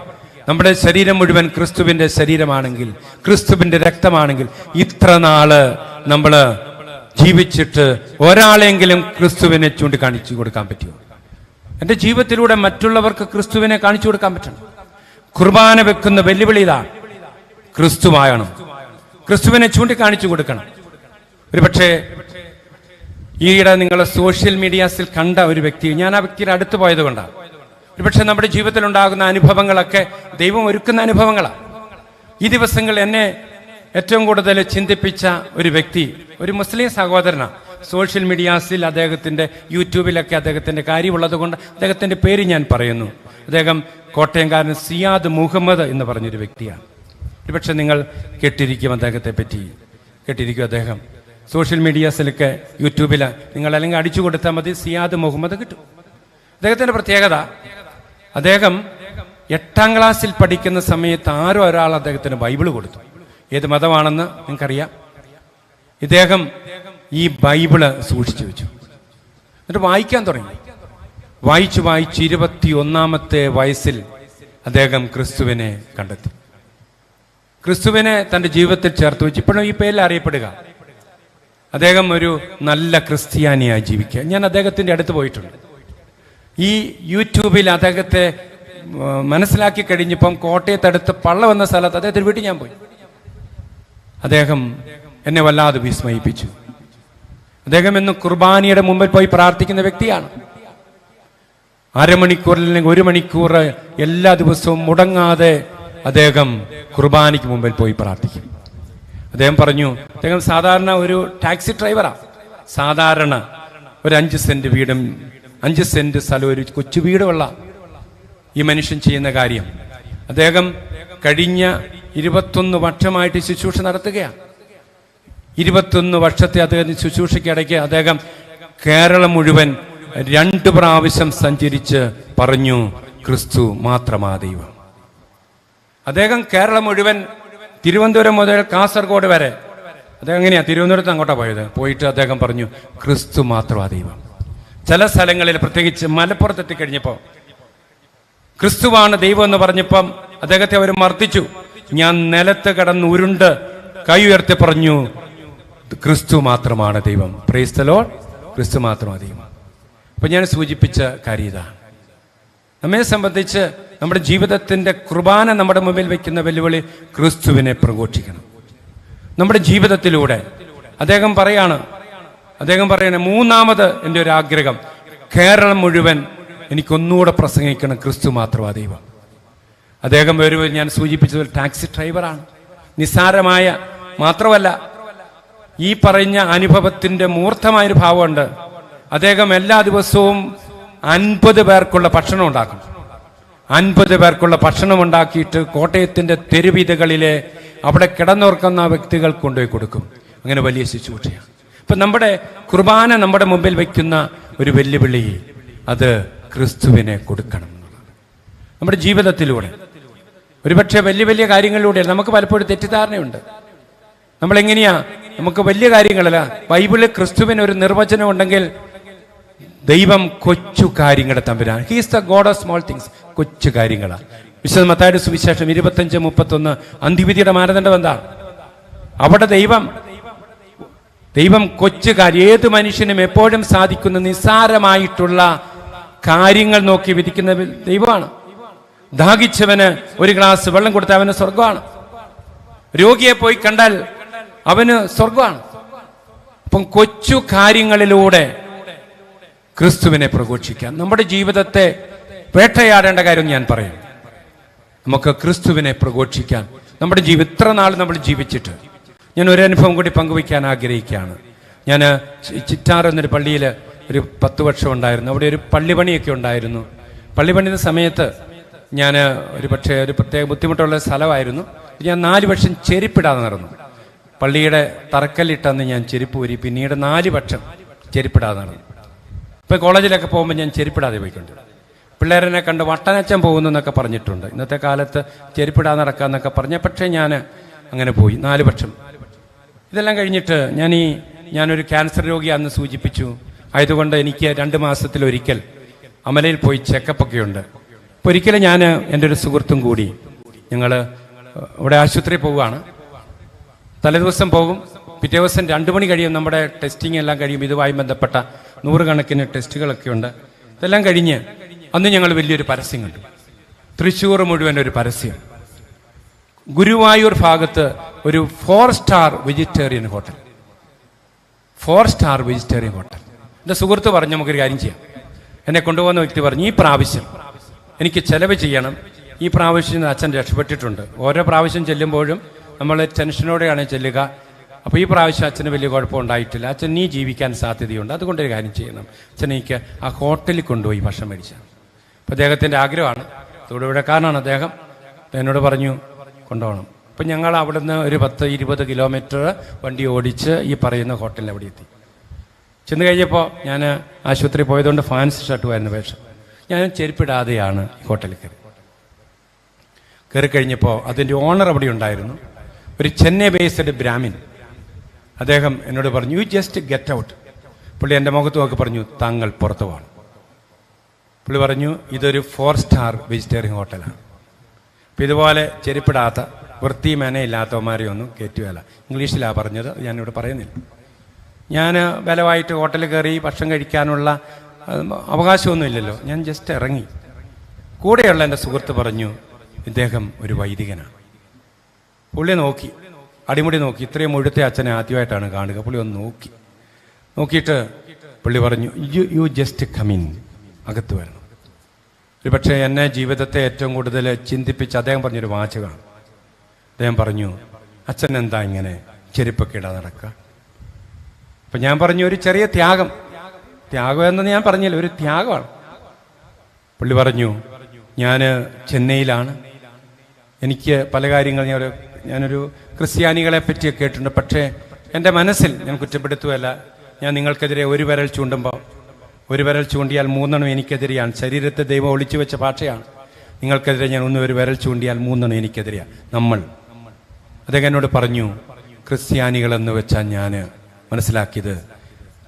നമ്മുടെ ശരീരം മുഴുവൻ ക്രിസ്തുവിന്റെ ശരീരമാണെങ്കിൽ, ക്രിസ്തുവിന്റെ രക്തമാണെങ്കിൽ, ഇത്ര നാള് നമ്മൾ ജീവിച്ചിട്ട് ഒരാളെങ്കിലും ക്രിസ്തുവിനെ ചൂണ്ടിക്കാണിച്ചു കൊടുക്കാൻ പറ്റുമോ? എൻ്റെ ജീവിതത്തിലൂടെ മറ്റുള്ളവർക്ക് ക്രിസ്തുവിനെ കാണിച്ചു കൊടുക്കാൻ പറ്റണം. കുർബാന വെക്കുന്ന വെല്ലുവിളി ഇതാണ്. ക്രിസ്തുവാകണം, ക്രിസ്തുവിനെ ചൂണ്ടിക്കാണിച്ചു കൊടുക്കണം. ഒരുപക്ഷെ ഈയിടെ നിങ്ങൾ സോഷ്യൽ മീഡിയാസിൽ കണ്ട ഒരു വ്യക്തി, ഞാൻ ആ വ്യക്തിയുടെ അടുത്ത് പോയത് കൊണ്ടാണ്. ഒരുപക്ഷെ നമ്മുടെ ജീവിതത്തിൽ ഉണ്ടാകുന്ന അനുഭവങ്ങളൊക്കെ ദൈവം ഒരുക്കുന്ന അനുഭവങ്ങളാണ്. ഈ ദിവസങ്ങൾ എന്നെ ഏറ്റവും കൂടുതൽ ചിന്തിപ്പിച്ച ഒരു വ്യക്തി ഒരു മുസ്ലിം സഹോദരനാണ്. സോഷ്യൽ മീഡിയാസിൽ അദ്ദേഹത്തിൻ്റെ യൂട്യൂബിലൊക്കെ അദ്ദേഹത്തിൻ്റെ കാര്യമുള്ളത് കൊണ്ട് അദ്ദേഹത്തിൻ്റെ പേര് ഞാൻ പറയുന്നു. അദ്ദേഹം കോട്ടയംകാരൻ സിയാദ് മുഹമ്മദ് എന്ന് പറഞ്ഞൊരു വ്യക്തിയാണ്. ഒരുപക്ഷെ നിങ്ങൾ കേട്ടിരിക്കും, അദ്ദേഹത്തെ പറ്റി കേട്ടിരിക്കും. അദ്ദേഹം സോഷ്യൽ മീഡിയാസിലൊക്കെ യൂട്യൂബിൽ നിങ്ങൾ അല്ലെങ്കിൽ അടിച്ചു കൊടുത്താൽ മതി, സിയാദ് മുഹമ്മദ് കിട്ടും. അദ്ദേഹത്തിൻ്റെ പ്രത്യേകത, അദ്ദേഹം 8ാം ക്ലാസ്സിൽ പഠിക്കുന്ന സമയത്ത് ആരോ ഒരാൾ അദ്ദേഹത്തിന് ബൈബിള് കൊടുത്തു. ഏത് മതമാണെന്ന് നിങ്ങൾക്കറിയാം. ഇദ്ദേഹം ഈ ബൈബിള് സൂക്ഷിച്ചു വെച്ചു, എന്നിട്ട് വായിക്കാൻ തുടങ്ങി. വായിച്ച് 21ാമത്തെ വയസ്സിൽ അദ്ദേഹം ക്രിസ്തുവിനെ കണ്ടെത്തി, ക്രിസ്തുവിനെ തൻ്റെ ജീവിതത്തിൽ ചേർത്ത് വെച്ച് ഇപ്പോഴും ഈ പേരിൽ അറിയപ്പെടുക. അദ്ദേഹം ഒരു നല്ല ക്രിസ്ത്യാനിയായി ജീവിക്കുക. ഞാൻ അദ്ദേഹത്തിൻ്റെ അടുത്ത് പോയിട്ടുണ്ട്. ഈ യൂട്യൂബിൽ അദ്ദേഹത്തെ മനസ്സിലാക്കി കഴിഞ്ഞപ്പം കോട്ടയത്തടുത്ത് പള്ളം എന്ന സ്ഥലത്ത് അദ്ദേഹത്തിൻ്റെ വീട്ടിൽ ഞാൻ പോയി. അദ്ദേഹം എന്നെ വല്ലാതെ വിസ്മയിപ്പിച്ചു. അദ്ദേഹം ഇന്ന് കുർബാനയുടെ മുമ്പിൽ പോയി പ്രാർത്ഥിക്കുന്ന വ്യക്തിയാണ്. അരമണിക്കൂർ അല്ലെങ്കിൽ 1 മണിക്കൂർ എല്ലാ ദിവസവും മുടങ്ങാതെ അദ്ദേഹം കുർബാനയ്ക്ക് മുമ്പിൽ പോയി പ്രാർത്ഥിക്കും. അദ്ദേഹം പറഞ്ഞു, അദ്ദേഹം സാധാരണ ഒരു ടാക്സി ഡ്രൈവറാണ്. സാധാരണ ഒരു 5 സെന്റ് വീടും 5 സെന്റ് സ്ഥലം, ഒരു കൊച്ചു വീടുമുള്ള ഈ മനുഷ്യൻ ചെയ്യുന്ന കാര്യം, അദ്ദേഹം കഴിഞ്ഞ 21 വർഷമായിട്ട് ശുശ്രൂഷ നടത്തുകയാണ്. 21 വർഷത്തെ അദ്ദേഹം ശുശ്രൂഷയ്ക്കിടയ്ക്ക് അദ്ദേഹം കേരളം മുഴുവൻ 2 പ്രാവശ്യം സഞ്ചരിച്ച് പറഞ്ഞു, ക്രിസ്തു മാത്രമാ ദൈവം. അദ്ദേഹം കേരളം മുഴുവൻ, തിരുവനന്തപുരം മുതൽ കാസർഗോഡ് വരെ, അദ്ദേഹം എങ്ങനെയാണ് തിരുവനന്തപുരത്ത് അങ്ങോട്ടാണ് പോയിട്ട് അദ്ദേഹം പറഞ്ഞു, ക്രിസ്തു മാത്രമാ ദൈവം. ചില സ്ഥലങ്ങളിൽ, പ്രത്യേകിച്ച് മലപ്പുറത്തെത്തിക്കഴിഞ്ഞപ്പോൾ ക്രിസ്തുവാണ് ദൈവം എന്ന് പറഞ്ഞപ്പം അദ്ദേഹത്തെ അവർ മർദ്ദിച്ചു. ഞാൻ നിലത്ത് കിടന്ന് ഉരുണ്ട് കൈ ഉയർത്തി പറഞ്ഞു, ക്രിസ്തു മാത്രമാണ് ദൈവം. Praise the Lord. ക്രിസ്തു മാത്രമാണ് ദൈവം. അപ്പൊ ഞാൻ സൂചിപ്പിച്ച കാര്യം ഇതാണ്. നമ്മെ സംബന്ധിച്ച് നമ്മുടെ ജീവിതത്തിന്റെ കുർബാന നമ്മുടെ മുമ്പിൽ വെക്കുന്ന വെല്ലുവിളി ക്രിസ്തുവിനെ പ്രഘോഷിക്കണം. നമ്മുടെ ജീവിതത്തിലൂടെ അദ്ദേഹം പറയാണ്, മൂന്നാമത് എൻ്റെ ഒരു ആഗ്രഹം, കേരളം മുഴുവൻ എനിക്കൊന്നുകൂടെ പ്രസംഗിക്കണം, ക്രിസ്തു മാത്രമാണ് ദൈവം. അദ്ദേഹം ഞാൻ സൂചിപ്പിച്ചത് ടാക്സി ഡ്രൈവറാണ്. നിസ്സാരമായ മാത്രമല്ല, ഈ പറഞ്ഞ അനുഭവത്തിന്റെ മൂർത്തമായൊരു ഭാവമുണ്ട്. അദ്ദേഹം എല്ലാ ദിവസവും 50 പേർക്കുള്ള ഭക്ഷണം ഉണ്ടാക്കും. 50 പേർക്കുള്ള ഭക്ഷണം ഉണ്ടാക്കിയിട്ട് കോട്ടയത്തിന്റെ തെരുവീഥകളിലെ അവിടെ കിടന്നുറക്കുന്ന വ്യക്തികൾ കൊണ്ടുപോയി കൊടുക്കും. അങ്ങനെ വലിയ ശുശ്രൂഷയാണ്. ഇപ്പൊ നമ്മുടെ കുർബാന നമ്മുടെ മുമ്പിൽ വയ്ക്കുന്ന ഒരു വെല്ലുവിളി അത് ക്രിസ്തുവിനെ കൊടുക്കണം എന്നുള്ളത്. നമ്മുടെ ജീവിതത്തിലൂടെ ഒരുപക്ഷെ വലിയ വലിയ കാര്യങ്ങളിലൂടെ നമുക്ക് പലപ്പോഴും തെറ്റിദ്ധാരണയുണ്ട്. നമ്മളെങ്ങനെയാ, നമുക്ക് വലിയ കാര്യങ്ങളല്ല. ബൈബിളിൽ ക്രിസ്തുവിന് ഒരു നിർവചനം ഉണ്ടെങ്കിൽ ദൈവം കൊച്ചു കാര്യങ്ങളുടെ തമ്പുരാൻ. He is the God of small things. കൊച്ചു കാര്യങ്ങളാണ്. വിശുദ്ധ മത്തായിയുടെ സുവിശേഷം 25:31 അന്ത്യവിധിയുടെ മാനദണ്ഡം എന്താണ്? അവിടെ ദൈവം കൊച്ചു കാര്യം, ഏത് മനുഷ്യനും എപ്പോഴും സാധിക്കുന്ന നിസ്സാരമായിട്ടുള്ള കാര്യങ്ങൾ നോക്കി വിധിക്കുന്ന ദൈവമാണ്. ദാഹിച്ചവന് ഒരു ഗ്ലാസ് വെള്ളം കൊടുത്ത അവന് സ്വർഗമാണ്. രോഗിയെ പോയി കണ്ടാൽ അവന് സ്വർഗമാണ്. അപ്പം കൊച്ചു കാര്യങ്ങളിലൂടെ ക്രിസ്തുവിനെ പ്രഘോഷിക്കാൻ നമ്മുടെ ജീവിതത്തെ വേട്ടയാടേണ്ട കാര്യം ഞാൻ പറയും. നമുക്ക് ക്രിസ്തുവിനെ പ്രഘോഷിക്കാൻ നമ്മുടെ ഇത്ര നാൾ നമ്മൾ ജീവിച്ചിട്ട് ഞാൻ ഒരു അനുഭവം കൂടി പങ്കുവയ്ക്കാൻ ആഗ്രഹിക്കുകയാണ്. ഞാൻ ചിറ്റാർ എന്നൊരു പള്ളിയിൽ ഒരു 10 വർഷം ഉണ്ടായിരുന്നു. അവിടെ ഒരു പള്ളിപണിയൊക്കെ ഉണ്ടായിരുന്നു. പള്ളിപണിയുടെ സമയത്ത് ഞാൻ ഒരു പ്രത്യേക ബുദ്ധിമുട്ടുള്ള സ്ഥലമായിരുന്നു. ഞാൻ 4 വർഷം ചെരുപ്പിടാതെ നടന്നു. പള്ളിയുടെ തറക്കല്ലിട്ടന്ന് ഞാൻ ചെരുപ്പ് ഊരി പിന്നീട് 4 വർഷം ചെരുപ്പിടാതെ നടന്നു. ഇപ്പം കോളേജിലൊക്കെ പോകുമ്പോൾ ഞാൻ ചെരുപ്പിടാതെ പോയിക്കൊണ്ട് പിള്ളേരെന്നെ കണ്ട് വട്ടനച്ചൻ പോകുന്നു എന്നൊക്കെ പറഞ്ഞിട്ടുണ്ട്. ഇന്നത്തെ കാലത്ത് ചെരുപ്പിടാതെ നടക്കാമെന്നൊക്കെ പറഞ്ഞ, പക്ഷേ ഞാൻ അങ്ങനെ പോയി 4 വർഷം. ഇതെല്ലാം കഴിഞ്ഞിട്ട് ഞാനൊരു ക്യാൻസർ രോഗിയാണെന്ന് സൂചിപ്പിച്ചു. ആയതുകൊണ്ട് എനിക്ക് 2 മാസത്തിലൊരിക്കൽ അമലയിൽ പോയി ചെക്കപ്പൊക്കെ ഉണ്ട്. അപ്പോൾ ഒരിക്കലും ഞാൻ എൻ്റെ ഒരു സുഹൃത്തും കൂടി ഞങ്ങൾ ഇവിടെ ആശുപത്രിയിൽ പോവുകയാണ്. തലേദിവസം പോകും, പിറ്റേ ദിവസം 2 മണി കഴിയും. നമ്മുടെ ടെസ്റ്റിംഗ് എല്ലാം കഴിയും. ഇതുമായി ബന്ധപ്പെട്ട 100 കണക്കിന് ടെസ്റ്റുകളൊക്കെ ഉണ്ട്. ഇതെല്ലാം കഴിഞ്ഞ് അന്ന് ഞങ്ങൾ വലിയൊരു പരസ്യം കണ്ടു. തൃശ്ശൂർ മുഴുവൻ ഒരു പരസ്യം. ഗുരുവായൂർ ഭാഗത്ത് ഒരു 4 star vegetarian hotel. 4 star vegetarian hotel. എൻ്റെ സുഹൃത്ത് പറഞ്ഞു, നമുക്കൊരു കാര്യം ചെയ്യാം. എന്നെ കൊണ്ടുപോകുന്ന വ്യക്തി പറഞ്ഞു, ഈ പ്രാവശ്യം എനിക്ക് ചെലവ് ചെയ്യണം. ഈ പ്രാവശ്യം അച്ഛൻ രക്ഷപ്പെട്ടിട്ടുണ്ട്. ഓരോ പ്രാവശ്യം ചെല്ലുമ്പോഴും നമ്മൾ ടെൻഷനോടെയാണ് ചെല്ലുക. അപ്പോൾ ഈ പ്രാവശ്യം അച്ഛന് വലിയ കുഴപ്പമുണ്ടായിട്ടില്ല. അച്ഛൻ നീ ജീവിക്കാൻ സാധ്യതയുണ്ട്. അതുകൊണ്ടൊരു കാര്യം ചെയ്യണം. അച്ഛൻ എനിക്ക് ആ ഹോട്ടലിൽ കൊണ്ടുപോയി ഭക്ഷണം മേടിച്ചാണ്. അപ്പോൾ അദ്ദേഹത്തിൻ്റെ ആഗ്രഹമാണ്. തൊടുപുഴക്കാരനാണ് അദ്ദേഹം. എന്നോട് പറഞ്ഞു കൊണ്ടുപോകണം. അപ്പം ഞങ്ങൾ അവിടുന്ന് ഒരു 10-20 കിലോമീറ്റർ വണ്ടി ഓടിച്ച് ഈ പറയുന്ന ഹോട്ടലിൽ അവിടെ എത്തി. ചെന്ന് കഴിഞ്ഞപ്പോൾ ഞാൻ ആശുപത്രി പോയതുകൊണ്ട് ഫാൻസി ഷർട്ടുമായിരുന്നു വേഷം. ഞാൻ ചെരുപ്പിടാതെയാണ് ഈ ഹോട്ടലിൽ കയറി കഴിഞ്ഞപ്പോൾ അതിൻ്റെ ഓണർ അവിടെ ഉണ്ടായിരുന്നു. ഒരു ചെന്നൈ ബേസ്ഡ് ബ്രാഹ്മിൻ. അദ്ദേഹം എന്നോട് പറഞ്ഞു, യു ജസ്റ്റ് ഗെറ്റ് ഔട്ട്. പുള്ളി എൻ്റെ മുഖത്ത് നോക്കി പറഞ്ഞു, താങ്കൾ പുറത്തു പോകണം. പുള്ളി പറഞ്ഞു, ഇതൊരു 4 സ്റ്റാർ വെജിറ്റേറിയൻ ഹോട്ടലാണ്. അപ്പം ഇതുപോലെ ചെരുപ്പിടാത്ത വൃത്തി മെനയില്ലാത്തവന്മാരെ ഒന്നും കയറ്റുകയല്ല. ഇംഗ്ലീഷിലാണ് പറഞ്ഞത്, ഞാനിവിടെ പറയുന്നില്ല. ഞാൻ ബലമായിട്ട് ഹോട്ടലിൽ കയറി ഭക്ഷണം കഴിക്കാനുള്ള അവകാശമൊന്നുമില്ലല്ലോ. ഞാൻ ജസ്റ്റ് ഇറങ്ങി. കൂടെയുള്ള എൻ്റെ സുഹൃത്ത് പറഞ്ഞു, ഇദ്ദേഹം ഒരു വൈദികനാണ്. പുള്ളി നോക്കി, അടിമുടി നോക്കി. ഇത്രയും മുഴുത്തെ അച്ഛനെ ആദ്യമായിട്ടാണ് കാണുക. പുള്ളി ഒന്ന് നോക്കിയിട്ട് പുള്ളി പറഞ്ഞു, യു ജസ്റ്റ് കമിൻ, അകത്ത് വരണം. ഒരു പക്ഷേ എന്നെ ജീവിതത്തെ ഏറ്റവും കൂടുതൽ ചിന്തിപ്പിച്ച് അദ്ദേഹം പറഞ്ഞൊരു വാചകമാണ്. അദ്ദേഹം പറഞ്ഞു, അച്ഛൻ എന്താ ഇങ്ങനെ ചെരുപ്പൊക്കെ ഇടാതെ നടക്കുക? അപ്പം ഞാൻ പറഞ്ഞു, ഒരു ചെറിയ ത്യാഗം എന്ന് ഞാൻ പറഞ്ഞില്ല, ഒരു ത്യാഗമാണ്. പുള്ളി പറഞ്ഞു, ഞാൻ ചെന്നൈയിലാണ്. എനിക്ക് പല കാര്യങ്ങൾ ഞാനൊരു ക്രിസ്ത്യാനികളെ പറ്റിയൊക്കെ കേട്ടിട്ടുണ്ട്. പക്ഷേ എൻ്റെ മനസ്സിൽ ഞാൻ കുറ്റപ്പെടുത്തുകയല്ല. ഞാൻ നിങ്ങൾക്കെതിരെ ഒരു വിരൽ ചൂണ്ടുമ്പോൾ, ഒരു വിരൽ ചൂണ്ടിയാൽ 3 എനിക്കെതിരെയാണ്. ശരീരത്തെ ദൈവം ഒളിച്ചു വെച്ച ഭാഷയാണ്. നിങ്ങൾക്കെതിരെ ഞാൻ ഒരു വിരൽ ചൂണ്ടിയാൽ 3 എനിക്കെതിരെയാണ്. അദ്ദേഹം എന്നോട് പറഞ്ഞു, ക്രിസ്ത്യാനികളെന്ന് വെച്ചാൽ ഞാൻ മനസ്സിലാക്കിയത്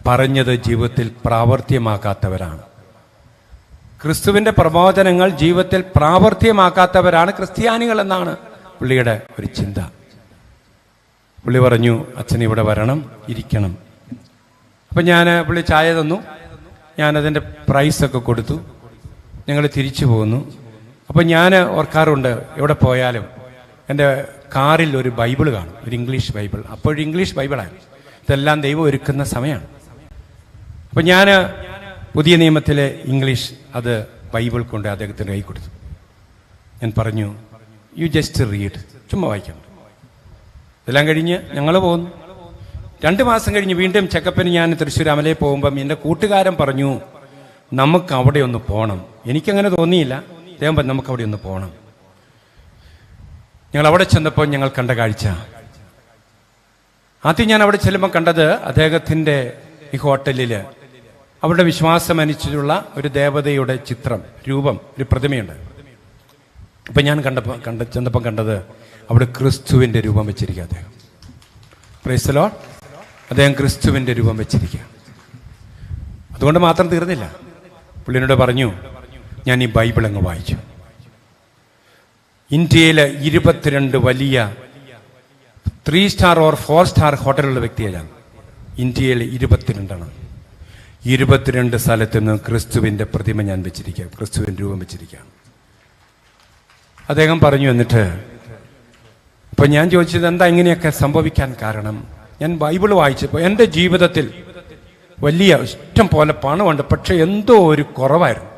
പറഞ്ഞത് ജീവിതത്തിൽ പ്രാവർത്തികമാക്കാത്തവരാണ്. ക്രിസ്തുവിൻ്റെ പ്രബോധനങ്ങൾ ജീവിതത്തിൽ പ്രാവർത്തികമാക്കാത്തവരാണ് ക്രിസ്ത്യാനികൾ എന്നാണ് പുള്ളിയുടെ ഒരു ചിന്ത. പുള്ളി പറഞ്ഞു, അച്ഛൻ ഇവിടെ വരണം, ഇരിക്കണം. അപ്പം പുള്ളി ചായ തന്നു, ഞാനതിൻ്റെ പ്രൈസൊക്കെ കൊടുത്തു, ഞങ്ങൾ തിരിച്ചു പോകുന്നു. അപ്പം ഞാൻ ഓർക്കാറുണ്ട്, എവിടെ പോയാലും എൻ്റെ കാറിൽ ഒരു ബൈബിൾ കാണും, ഒരു ഇംഗ്ലീഷ് ബൈബിൾ. അപ്പോഴൊരു ഇംഗ്ലീഷ് ബൈബിളാണ്. ഇതെല്ലാം ദൈവം ഒരുക്കുന്ന സമയമാണ്. അപ്പം ഞാൻ പുതിയ നിയമത്തിലെ ഇംഗ്ലീഷ് അത് ബൈബിൾ കൊണ്ട് അദ്ദേഹത്തിന് കൈ കൊടുത്തു. ഞാൻ പറഞ്ഞു, യു ജസ്റ്റ് റീഡ്, ചുമ്മാ വായിക്കണം. ഇതെല്ലാം കഴിഞ്ഞ് ഞങ്ങൾ പോകുന്നു. 2 മാസം കഴിഞ്ഞ് വീണ്ടും ചെക്കപ്പിന് ഞാൻ തൃശ്ശൂർ അമലയിൽ പോകുമ്പം എൻ്റെ കൂട്ടുകാരൻ പറഞ്ഞു, നമുക്ക് അവിടെ ഒന്ന് പോകണം. എനിക്കങ്ങനെ തോന്നിയില്ല. അദ്ദേഹം പറഞ്ഞു, നമുക്ക് അവിടെ ഒന്ന് പോകണം. ഞങ്ങൾ അവിടെ ചെന്നപ്പോൾ ഞങ്ങൾ കണ്ട കാഴ്ച, ആദ്യം ഞാൻ അവിടെ ചെല്ലുമ്പോൾ കണ്ടത് അദ്ദേഹത്തിൻ്റെ ഈ ഹോട്ടലിൽ അവരുടെ വിശ്വാസമനുസരിച്ചുള്ള ഒരു ദേവതയുടെ ചിത്രം, രൂപം, ഒരു പ്രതിമയുണ്ട്. അപ്പം ഞാൻ ചെന്നപ്പം കണ്ടത് അവിടെ ക്രിസ്തുവിൻ്റെ രൂപം വെച്ചിരിക്കുക. അദ്ദേഹം, പ്രൈസ് ദി ലോർഡ്, അദ്ദേഹം ക്രിസ്തുവിൻ്റെ രൂപം വെച്ചിരിക്കുക. അതുകൊണ്ട് മാത്രം തീർന്നില്ല. പുള്ളിനോട് പറഞ്ഞു, ഞാൻ ഈ ബൈബിൾ അങ്ങ് വായിച്ചു. ഇന്ത്യയിലെ 22 വലിയ 3 സ്റ്റാർ ഓർ 4 സ്റ്റാർ ഹോട്ടലുള്ള വ്യക്തിയാണ്. ഇന്ത്യയിൽ 22 22 സ്ഥലത്ത് നിന്ന് ക്രിസ്തുവിൻ്റെ പ്രതിമ ഞാൻ വെച്ചിരിക്കുക, ക്രിസ്തുവിൻ്റെ രൂപം വെച്ചിരിക്കുകയാണ്. അദ്ദേഹം പറഞ്ഞു. എന്നിട്ട് ഇപ്പം ഞാൻ ചോദിച്ചത്, എന്താ ഇങ്ങനെയൊക്കെ സംഭവിക്കാൻ കാരണം? ഞാൻ ബൈബിൾ വായിച്ചപ്പോൾ എൻ്റെ ജീവിതത്തിൽ വലിയ ഇഷ്ടം പോലെ പണമുണ്ട്, പക്ഷെ എന്തോ ഒരു കുറവായിരുന്നു.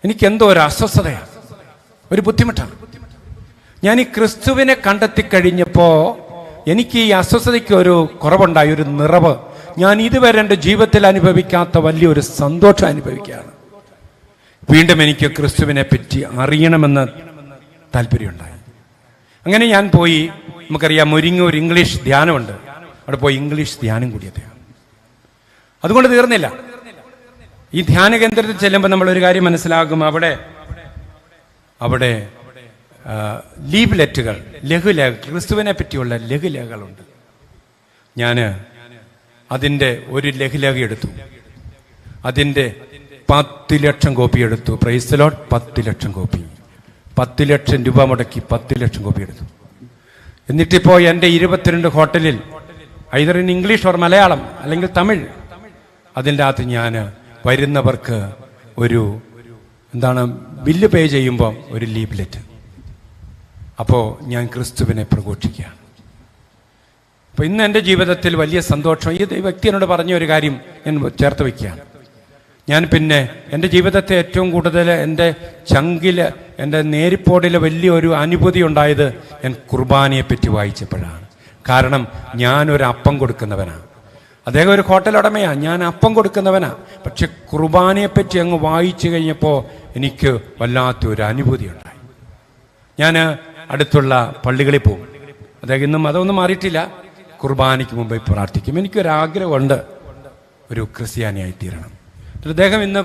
എനിക്കെന്തോ ഒരു അസ്വസ്ഥതയാണ്, ഒരു ബുദ്ധിമുട്ടാണ്. ഞാൻ ഈ ക്രിസ്തുവിനെ കണ്ടെത്തി കഴിഞ്ഞപ്പോൾ എനിക്ക് ഈ അസ്വസ്ഥതയ്ക്ക് ഒരു കുറവുണ്ടായി, ഒരു നിറവ്. ഞാൻ ഇതുവരെ എൻ്റെ ജീവിതത്തിൽ അനുഭവിക്കാത്ത വലിയൊരു സന്തോഷം അനുഭവിക്കുകയാണ്. വീണ്ടും എനിക്ക് ക്രിസ്തുവിനെ പറ്റി അറിയണമെന്ന് താല്പര്യമുണ്ടായി. അങ്ങനെ ഞാൻ പോയി, നമുക്കറിയാം ഒരു ഇംഗ്ലീഷ് ധ്യാനമുണ്ട്, അവിടെ പോയി ഇംഗ്ലീഷ് ധ്യാനം കൂടി അദ്ദേഹം. അതുകൊണ്ട് തീർന്നില്ല. ഈ ധ്യാന കേന്ദ്രത്തിൽ ചെല്ലുമ്പോൾ നമ്മളൊരു കാര്യം മനസ്സിലാകും, അവിടെ ലീവ്ലെറ്റുകൾ, ലഘുലേഖ, ക്രിസ്തുവിനെ പറ്റിയുള്ള ലഘുലേഖകളുണ്ട്. ഞാൻ അതിൻ്റെ ഒരു ലഘുലേഖ എടുത്തു, അതിൻ്റെ 10 ലക്ഷം കോപ്പി എടുത്തു. Praise the Lord, 10 lakh copy, 10 ലക്ഷം രൂപ മുടക്കി 10 ലക്ഷം കോപ്പി എടുത്തു. എന്നിട്ടിപ്പോൾ എൻ്റെ 22 ഹോട്ടലിൽ either in English or Malayalam അല്ലെങ്കിൽ തമിഴ്, അതിൻ്റെ അകത്ത് ഞാൻ വരുന്നവർക്ക് ഒരു ബില്ല് പേ ചെയ്യുമ്പോൾ ഒരു ലീഫ്ലെറ്റ്. അപ്പോൾ ഞാൻ ക്രിസ്തുവിനെ പ്രഘോഷിക്കുകയാണ്. അപ്പോൾ ഇന്ന് എൻ്റെ ജീവിതത്തിൽ വലിയ സന്തോഷം. ഈ വ്യക്തി എന്നോട് പറഞ്ഞ ഒരു കാര്യം ഞാൻ ചേർത്ത് വയ്ക്കുകയാണ്. ഞാൻ പിന്നെ എൻ്റെ ജീവിതത്തെ ഏറ്റവും കൂടുതൽ എൻ്റെ ചങ്കിൽ, എൻ്റെ നേരിപ്പോടിൽ വലിയൊരു അനുഭൂതി ഉണ്ടായത് ഞാൻ കുർബാനയെപ്പറ്റി വായിച്ചപ്പോഴാണ്. കാരണം ഞാനൊരു അപ്പം കൊടുക്കുന്നവനാണ്, അദ്ദേഹം ഒരു ഹോട്ടൽ ഉടമയാണ്, ഞാൻ അപ്പം കൊടുക്കുന്നവനാണ്. പക്ഷെ കുർബാനയെപ്പറ്റി അങ്ങ് വായിച്ചു കഴിഞ്ഞപ്പോൾ എനിക്ക് വല്ലാത്തൊരു അനുഭൂതി ഉണ്ടായി. ഞാൻ അടുത്തുള്ള പള്ളികളിൽ പോകും, അദ്ദേഹം ഇന്നും അതൊന്നും മാറിയിട്ടില്ല. കുർബാനയ്ക്ക് മുമ്പേ പ്രാർത്ഥിക്കും. എനിക്കൊരാഗ്രഹമുണ്ട്, ഒരു ക്രിസ്ത്യാനിയായി തീരണം. അദ്ദേഹം ഇന്ന്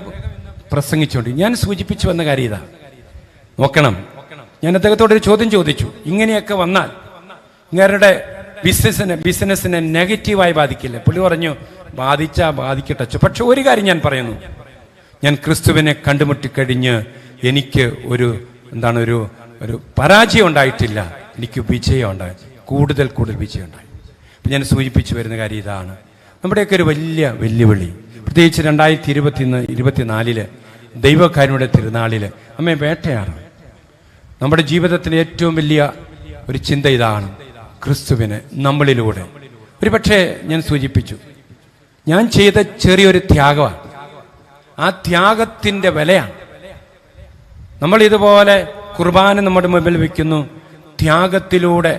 പ്രസംഗിച്ചുകൊണ്ട് ഞാൻ സൂചിപ്പിച്ചു വന്ന കാര്യം ഇതാ, നോക്കണം. ഞാൻ അദ്ദേഹത്തോടൊരു ചോദ്യം ചോദിച്ചു, ഇങ്ങനെയൊക്കെ വന്നാൽ ഇങ്ങരുടെ ബിസിനസ്സിനെ നെഗറ്റീവായി ബാധിക്കില്ല? പുള്ളി പറഞ്ഞു, ബാധിക്കട്ടെ. പക്ഷെ ഒരു കാര്യം ഞാൻ പറയുന്നു, ഞാൻ ക്രിസ്തുവിനെ കണ്ടുമുട്ടിക്കഴിഞ്ഞ് എനിക്ക് ഒരു പരാജയം ഉണ്ടായിട്ടില്ല, എനിക്ക് വിജയം ഉണ്ടായി, കൂടുതൽ വിജയം ഉണ്ടായി. അപ്പം ഞാൻ സൂചിപ്പിച്ചു വരുന്ന കാര്യം ഇതാണ്, നമ്മുടെയൊക്കെ ഒരു വലിയ വെല്ലുവിളി, പ്രത്യേകിച്ച് 2024 ദൈവക്കാരുടെ തിരുനാളിൽ അമ്മയെ വേട്ടയാണ്. നമ്മുടെ ജീവിതത്തിലെ ഏറ്റവും വലിയ ഒരു ചിന്ത ഇതാണ്, ക്രിസ്തുവിനെ നമ്മളിലൂടെ. ഒരു പക്ഷേ ഞാൻ സൂചിപ്പിച്ചു, ഞാൻ ചെയ്ത ചെറിയൊരു ത്യാഗമാണ്, ആ ത്യാഗത്തിൻ്റെ വിലയാണ്. നമ്മളിതുപോലെ കുർബാന നമ്മുടെ മുമ്പിൽ വയ്ക്കുന്നു, ത്യാഗത്തിലൂടെ,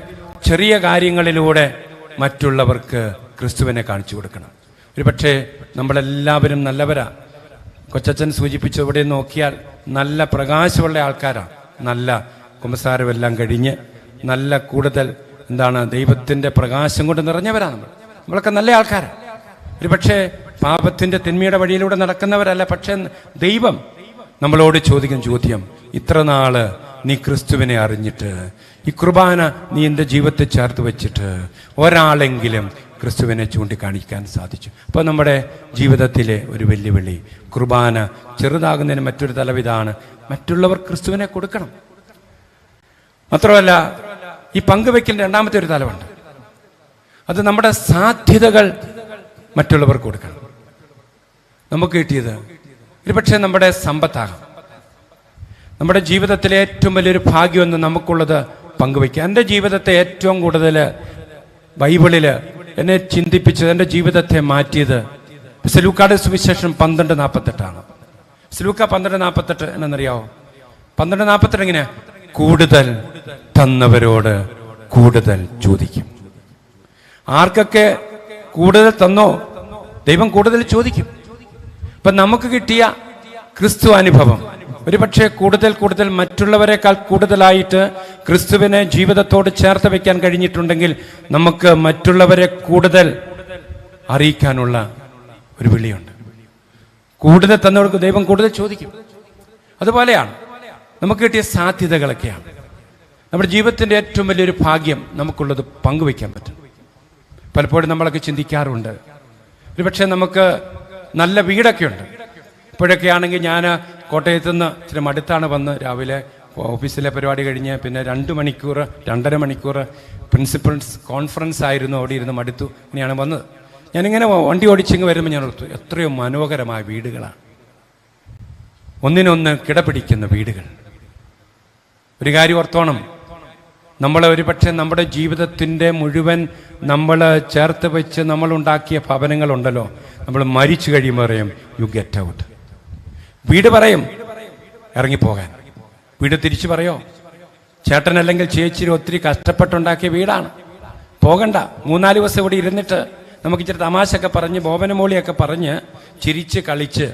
ചെറിയ കാര്യങ്ങളിലൂടെ മറ്റുള്ളവർക്ക് ക്രിസ്തുവിനെ കാണിച്ചു കൊടുക്കണം. ഒരു പക്ഷേ നമ്മളെല്ലാവരും നല്ലവരാ. കൊച്ചച്ഛൻ സൂചിപ്പിച്ചു, ഇവിടെ നോക്കിയാൽ നല്ല പ്രകാശമുള്ള ആൾക്കാരാണ്, നല്ല കുമ്പസാരമെല്ലാം കഴിഞ്ഞ് നല്ല കൂടുതൽ ദൈവത്തിൻ്റെ പ്രകാശം കൊണ്ട് നിറഞ്ഞവരാണ് നമ്മളൊക്കെ നല്ല ആൾക്കാരാണ്. ഒരു പക്ഷേ പാപത്തിൻ്റെ തിന്മയുടെ വഴിയിലൂടെ നടക്കുന്നവരല്ല. പക്ഷെ ദൈവം നമ്മളോട് ചോദിക്കുന്ന ചോദ്യം, ഇത്ര നാള് നീ ക്രിസ്തുവിനെ അറിഞ്ഞിട്ട്, ഈ കുർബാന നീ എൻ്റെ ജീവിതത്തെ ചേർത്ത് വെച്ചിട്ട് ഒരാളെങ്കിലും ക്രിസ്തുവിനെ ചൂണ്ടിക്കാണിക്കാൻ സാധിച്ചു? അപ്പോൾ നമ്മുടെ ജീവിതത്തിലെ ഒരു വെല്ലുവിളി, കുർബാന ചെറുതാകുന്നതിന് മറ്റൊരു തലവിതാണ്, മറ്റുള്ളവർ ക്രിസ്തുവിനെ കൊടുക്കണം. മാത്രമല്ല ഈ പങ്കുവെക്കലിന്റെ രണ്ടാമത്തെ ഒരു തലമുണ്ട്. അത് നമ്മുടെ സാധ്യതകൾ മറ്റുള്ളവർക്ക് കൊടുക്കണം. നമുക്ക് കിട്ടിയത് ഒരുപക്ഷെ നമ്മുടെ സമ്പത്താകാം. നമ്മുടെ ജീവിതത്തിലെ ഏറ്റവും വലിയൊരു ഭാഗ്യമെന്ന് നമുക്കുള്ളത് പങ്കുവയ്ക്കുക. എൻ്റെ ജീവിതത്തെ ഏറ്റവും കൂടുതൽ ബൈബിളിൽ എന്നെ ചിന്തിപ്പിച്ചത്, എൻ്റെ ജീവിതത്തെ മാറ്റിയത് ലൂക്കായുടെ സുവിശേഷം 12:48 ലൂക്ക 12:48 എന്നറിയാവോ? 12:48 എങ്ങനെ? കൂടുതൽ തന്നവരോട് കൂടുതൽ ചോദിക്കും. ആർക്കൊക്കെ കൂടുതൽ തന്നോ ദൈവം കൂടുതൽ ചോദിക്കും. ഇപ്പൊ നമുക്ക് കിട്ടിയ ക്രിസ്തു അനുഭവം ഒരുപക്ഷെ കൂടുതൽ മറ്റുള്ളവരെക്കാൾ കൂടുതലായിട്ട് ക്രിസ്തുവിനെ ജീവിതത്തോട് ചേർത്ത് വെക്കാൻ കഴിഞ്ഞിട്ടുണ്ടെങ്കിൽ നമുക്ക് മറ്റുള്ളവരെ കൂടുതൽ അറിയിക്കാനുള്ള ഒരു വിളിയുണ്ട്. കൂടുതൽ തന്നവർക്ക് ദൈവം കൂടുതൽ ചോദിക്കും. അതുപോലെയാണ് നമുക്ക് കിട്ടിയ സാധ്യതകളൊക്കെയാണ്. നമ്മുടെ ജീവിതത്തിൻ്റെ ഏറ്റവും വലിയൊരു ഭാഗ്യം നമുക്കുള്ളത് പങ്കുവയ്ക്കാൻ പറ്റും. പലപ്പോഴും നമ്മളൊക്കെ ചിന്തിക്കാറുണ്ട്, ഒരുപക്ഷെ നമുക്ക് നല്ല വീടൊക്കെ ഉണ്ട്. ഇപ്പോഴൊക്കെ ആണെങ്കിൽ ഞാൻ കോട്ടയത്ത് നിന്ന് ഇച്ചിരി മടുത്താണ് വന്ന് രാവിലെ ഓഫീസിലെ പരിപാടി കഴിഞ്ഞ് പിന്നെ 2.5 മണിക്കൂർ പ്രിൻസിപ്പൽസ് കോൺഫറൻസ് ആയിരുന്നു, അവിടെ ഇരുന്ന് മടുത്തു. ഇങ്ങനെയാണ് വന്നത്. ഞാനിങ്ങനെ വണ്ടി ഓടിച്ചിങ്ങ് വരുമ്പോൾ ഞാൻ ഓർത്തു, എത്രയോ മനോഹരമായ വീടുകളാണ്, ഒന്നിനൊന്ന് കിടപിടിക്കുന്ന വീടുകൾ. ഒരു കാര്യം ഓർത്തോണം, നമ്മൾ ഒരുപക്ഷെ നമ്മുടെ ജീവിതത്തിൻ്റെ മുഴുവൻ നമ്മൾ ചേർത്ത് വെച്ച് നമ്മളുണ്ടാക്കിയ ഭവനങ്ങളുണ്ടല്ലോ, നമ്മൾ മരിച്ചു കഴിയുമ്പോൾ പറയും യു ഗെറ്റ് ഔട്ട്. വീട് പറയും ഇറങ്ങിപ്പോകാൻ. വീട് തിരിച്ചു പറയോ? ചേട്ടൻ അല്ലെങ്കിൽ ചേച്ചി ഒത്തിരി കഷ്ടപ്പെട്ടുണ്ടാക്കിയ വീടാണ്, പോകണ്ട. 3-4 ദിവസം ഇവിടെ ഇരുന്നിട്ട് നമുക്ക് ഇച്ചിരി തമാശയൊക്കെ പറഞ്ഞ് ബോബനമോളിയൊക്കെ പറഞ്ഞ് ചിരിച്ച് കളിച്ച്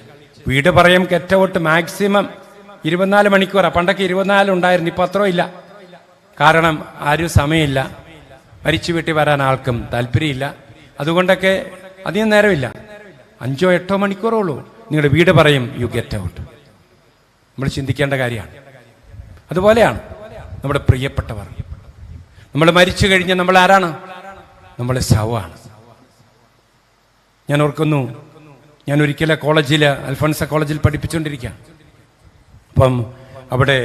വീട് പറയും ഗെറ്റ് ഔട്ട്. മാക്സിമം 24 മണിക്കൂറാണ്. പണ്ടൊക്കെ 24 ഉണ്ടായിരുന്നു, ഇപ്പം അത്രയും ഇല്ല. കാരണം ആരും സമയമില്ല, മരിച്ചു വീട്ടിൽ വരാൻ ആൾക്കും താല്പര്യമില്ല. അതുകൊണ്ടൊക്കെ അധികം നേരമില്ല, 5-8 മണിക്കൂറേ ഉള്ളൂ. നിങ്ങളുടെ വീട് പറയും യു ഗെറ്റ് ഔട്ട്. നമ്മൾ ചിന്തിക്കേണ്ട കാര്യമാണ്. അതുപോലെയാണ് നമ്മുടെ പ്രിയപ്പെട്ടവർ. നമ്മൾ മരിച്ചു കഴിഞ്ഞ് നമ്മൾ ആരാണ്? നമ്മൾ ശവമാണ്. ഞാൻ ഓർക്കുന്നു, ഞാൻ ഒരിക്കലും കോളേജിൽ അൽഫോൺസ കോളേജിൽ പഠിപ്പിച്ചുകൊണ്ടിരിക്കുക. അപ്പം അവിടെ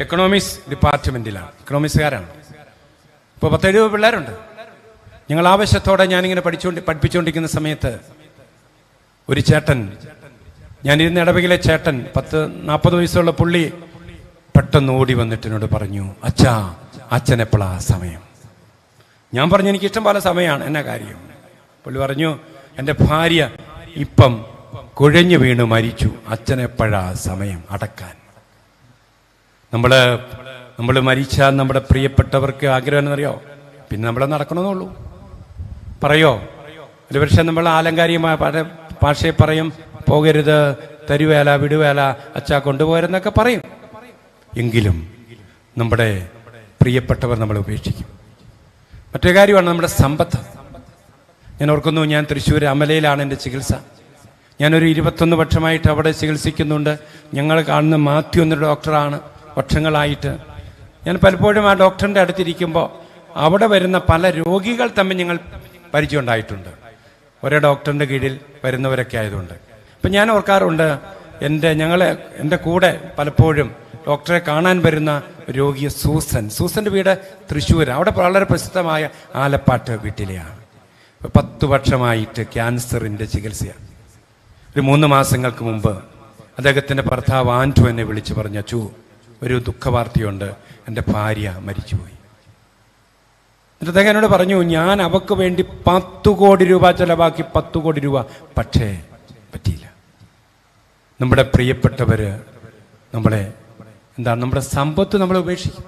എക്കണോമിക്സ് ഡിപ്പാർട്ട്മെൻറ്റിലാണ്, എക്കണോമിക്സുകാരാണ്. ഇപ്പോൾ 10-70 പിള്ളേരുണ്ട്. ഞങ്ങൾ ആവശ്യത്തോടെ ഞാനിങ്ങനെ പഠിപ്പിച്ചുകൊണ്ടിരിക്കുന്ന സമയത്ത് ഒരു ചേട്ടൻ, ഞാനിരുന്ന ഇടവകയിലെ ചേട്ടൻ, 40 വയസ്സുള്ള പുള്ളി പെട്ടെന്ന് ഓടി വന്നിട്ട് എന്നോട് പറഞ്ഞു, അച്ഛാ അച്ഛനെപ്പോഴാ സമയം? ഞാൻ പറഞ്ഞു എനിക്കിഷ്ടം പോലെ സമയമാണ്, എന്നാ കാര്യം? പുള്ളി പറഞ്ഞു, എൻ്റെ ഭാര്യ ഇപ്പം കുഴഞ്ഞു വീണ് മരിച്ചു, അച്ഛനെപ്പോഴാ സമയം അടക്കാൻ? നമ്മൾ മരിച്ചാൽ നമ്മുടെ പ്രിയപ്പെട്ടവർക്ക് ആഗ്രഹം എന്നറിയോ? പിന്നെ നമ്മൾ നടക്കണമെന്നുള്ളൂ. പറയോ? ഒരു പക്ഷേ നമ്മൾ ആലങ്കാരികമായ ഭാഷയെ പറയും, പോകരുത്, തരുവേല, വിടുവേല, അച്ഛാ കൊണ്ടുപോകരുതെന്നൊക്കെ പറയും. എങ്കിലും നമ്മുടെ പ്രിയപ്പെട്ടവർ നമ്മൾ ഉപേക്ഷിക്കും. മറ്റൊരു കാര്യമാണ് നമ്മുടെ സമ്പത്ത്. ഞാൻ ഓർക്കുന്നു, ഞാൻ തൃശ്ശൂർ അമലയിലാണ് എൻ്റെ ചികിത്സ. ഞാനൊരു 21 വർഷമായിട്ട് അവിടെ ചികിത്സിക്കുന്നുണ്ട്. ഞങ്ങൾ കാണുന്ന മാത്യു എന്നൊരു ഡോക്ടറാണ് വർഷങ്ങളായിട്ട്. ഞാൻ പലപ്പോഴും ആ ഡോക്ടറിൻ്റെ അടുത്തിരിക്കുമ്പോൾ അവിടെ വരുന്ന പല രോഗികൾ തമ്മിൽ ഞങ്ങൾ പരിചയം ഉണ്ടായിട്ടുണ്ട്, ഒരേ ഡോക്ടറിൻ്റെ കീഴിൽ വരുന്നവരൊക്കെ ആയതുകൊണ്ട്. അപ്പം ഞാൻ ഓർക്കാറുണ്ട്, എൻ്റെ കൂടെ പലപ്പോഴും ഡോക്ടറെ കാണാൻ വരുന്ന രോഗി സൂസൻ്റെ വീട് തൃശ്ശൂർ. അവിടെ വളരെ പ്രസിദ്ധമായ ആലപ്പാട്ട് വീട്ടിലെയാണ്. 10 വർഷമായിട്ട് ക്യാൻസറിൻ്റെ ചികിത്സയാണ്. ഒരു 3 മാസങ്ങൾക്ക് മുമ്പ് അദ്ദേഹത്തിൻ്റെ ഭർത്താവ് ആൻറ്റു എന്നെ വിളിച്ച് പറഞ്ഞു, അച്ചു ഒരു ദുഃഖവാർത്തയുണ്ട്, എൻ്റെ ഭാര്യ മരിച്ചുപോയി. എന്നിട്ട് അദ്ദേഹം എന്നോട് പറഞ്ഞു, ഞാൻ അവക്ക് വേണ്ടി 10 കോടി രൂപ ചെലവാക്കി, 10 കോടി രൂപ, പക്ഷേ പറ്റിയില്ല. നമ്മുടെ പ്രിയപ്പെട്ടവർ നമ്മുടെ സമ്പത്ത് നമ്മളെ ഉപേക്ഷിക്കും.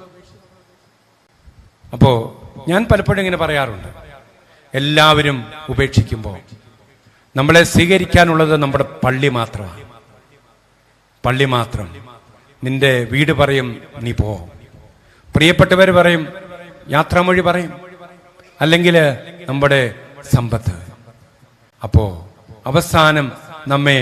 അപ്പോൾ ഞാൻ പലപ്പോഴും ഇങ്ങനെ പറയാറുണ്ട്, എല്ലാവരും ഉപേക്ഷിക്കുമ്പോൾ നമ്മളെ സ്വീകരിക്കാനുള്ളത് നമ്മുടെ പള്ളി മാത്രമാണ്. പള്ളി മാത്രം. നിന്റെ വീട് പറയും നീ പോ, പ്രിയപ്പെട്ടവർ പറയും, യാത്രാമൊഴി പറയും, അല്ലെങ്കിൽ നമ്മുടെ സമ്പത്ത്. അപ്പോൾ അവസാനം നമ്മെ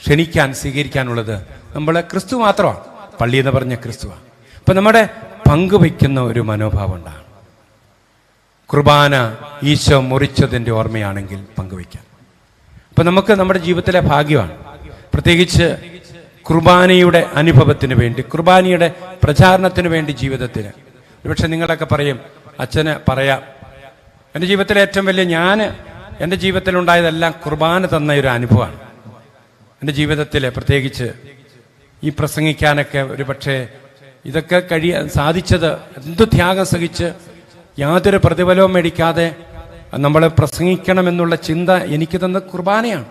ക്ഷണിക്കാൻ സ്വീകരിക്കാനുള്ളത് നമ്മളെ ക്രിസ്തു മാത്രമാണ്. പള്ളി എന്ന് പറഞ്ഞ ക്രിസ്തുവാണ്. അപ്പം നമ്മുടെ പങ്കുവയ്ക്കുന്ന ഒരു മനോഭാവം ഉണ്ടാകും. കുർബാന ഈശോ മുറിച്ചതിൻ്റെ ഓർമ്മയാണെങ്കിൽ പങ്കുവയ്ക്കാം. അപ്പം നമുക്ക് നമ്മുടെ ജീവിതത്തിലെ ഭാഗ്യമാണ്. പ്രത്യേകിച്ച് കുർബാനയുടെ അനുഭവത്തിന് വേണ്ടി, കുർബാനയുടെ പ്രചാരണത്തിന് വേണ്ടി ജീവിതത്തിൽ പക്ഷെ നിങ്ങളൊക്കെ പറയും അച്ഛന് പറയാം. എൻ്റെ ജീവിതത്തിലെ ഏറ്റവും വലിയ എൻ്റെ ജീവിതത്തിലുണ്ടായതെല്ലാം കുർബാന തന്ന ഒരു അനുഭവമാണ്. എൻ്റെ ജീവിതത്തിൽ പ്രത്യേകിച്ച് ഈ പ്രസംഗിക്കാനൊക്കെ ഒരു പക്ഷേ ഇതൊക്കെ സാധിച്ചത് എന്തു ത്യാഗം സഹിച്ച് യാതൊരു പ്രതിഫലവും മേടിക്കാതെ നമ്മൾ പ്രസംഗിക്കണമെന്നുള്ള ചിന്ത എനിക്ക് തന്ന കുർബാനയാണ്,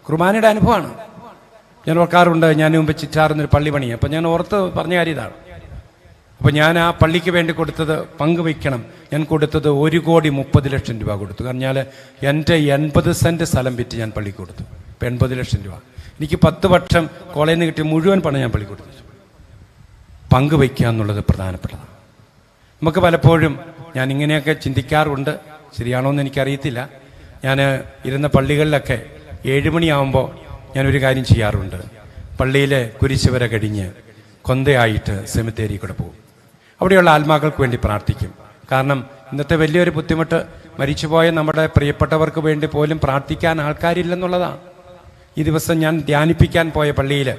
കുർബാനയുടെ അനുഭവമാണ്. ഞാൻ ഓർക്കാറുണ്ട്, ഞാൻ മുമ്പ് ചിറ്റാറുന്നൊരു പള്ളി പണി. അപ്പം ഞാൻ ഓർത്ത് പറഞ്ഞ കാര്യം ഇതാണ്. അപ്പോൾ ഞാൻ ആ പള്ളിക്ക് വേണ്ടി കൊടുത്തത് പങ്കുവയ്ക്കണം. ഞാൻ കൊടുത്തത് 1,30,00,000 രൂപ കൊടുത്തു. കാരണം ഞാൻ എൻ്റെ 80 സെൻറ്റ് സ്ഥലം വിറ്റ് ഞാൻ പള്ളിക്ക് കൊടുത്തു. ഇപ്പം 80 ലക്ഷം രൂപ. എനിക്ക് 10 വർഷം കോളേജിൽ നിന്ന് കിട്ടിയ മുഴുവൻ പണം ഞാൻ പള്ളി കൊടുത്തു. പങ്കുവയ്ക്കുക എന്നുള്ളത് പ്രധാനപ്പെട്ടതാണ്. നമുക്ക് പലപ്പോഴും ഞാൻ ഇങ്ങനെയൊക്കെ ചിന്തിക്കാറുണ്ട്, ശരിയാണോ എന്ന് എനിക്കറിയത്തില്ല. ഞാൻ ഇരുന്ന പള്ളികളിലൊക്കെ 7 മണിയാകുമ്പോൾ ഞാനൊരു കാര്യം ചെയ്യാറുണ്ട്. പള്ളിയിലെ കുരിശ് വരെ കഴിഞ്ഞ് കൊന്തയായിട്ട് സെമിത്തേരി കൂടെ പോകും. അവിടെയുള്ള ആത്മാക്കൾക്ക് വേണ്ടി പ്രാർത്ഥിക്കും. കാരണം ഇന്നത്തെ വലിയൊരു ബുദ്ധിമുട്ട് മരിച്ചുപോയ നമ്മുടെ പ്രിയപ്പെട്ടവർക്ക് വേണ്ടി പോലും പ്രാർത്ഥിക്കാൻ ആൾക്കാരില്ലെന്നുള്ളതാണ്. ഈ ദിവസം ഞാൻ ധ്യാനിപ്പിക്കാൻ പോയ പള്ളിയിൽ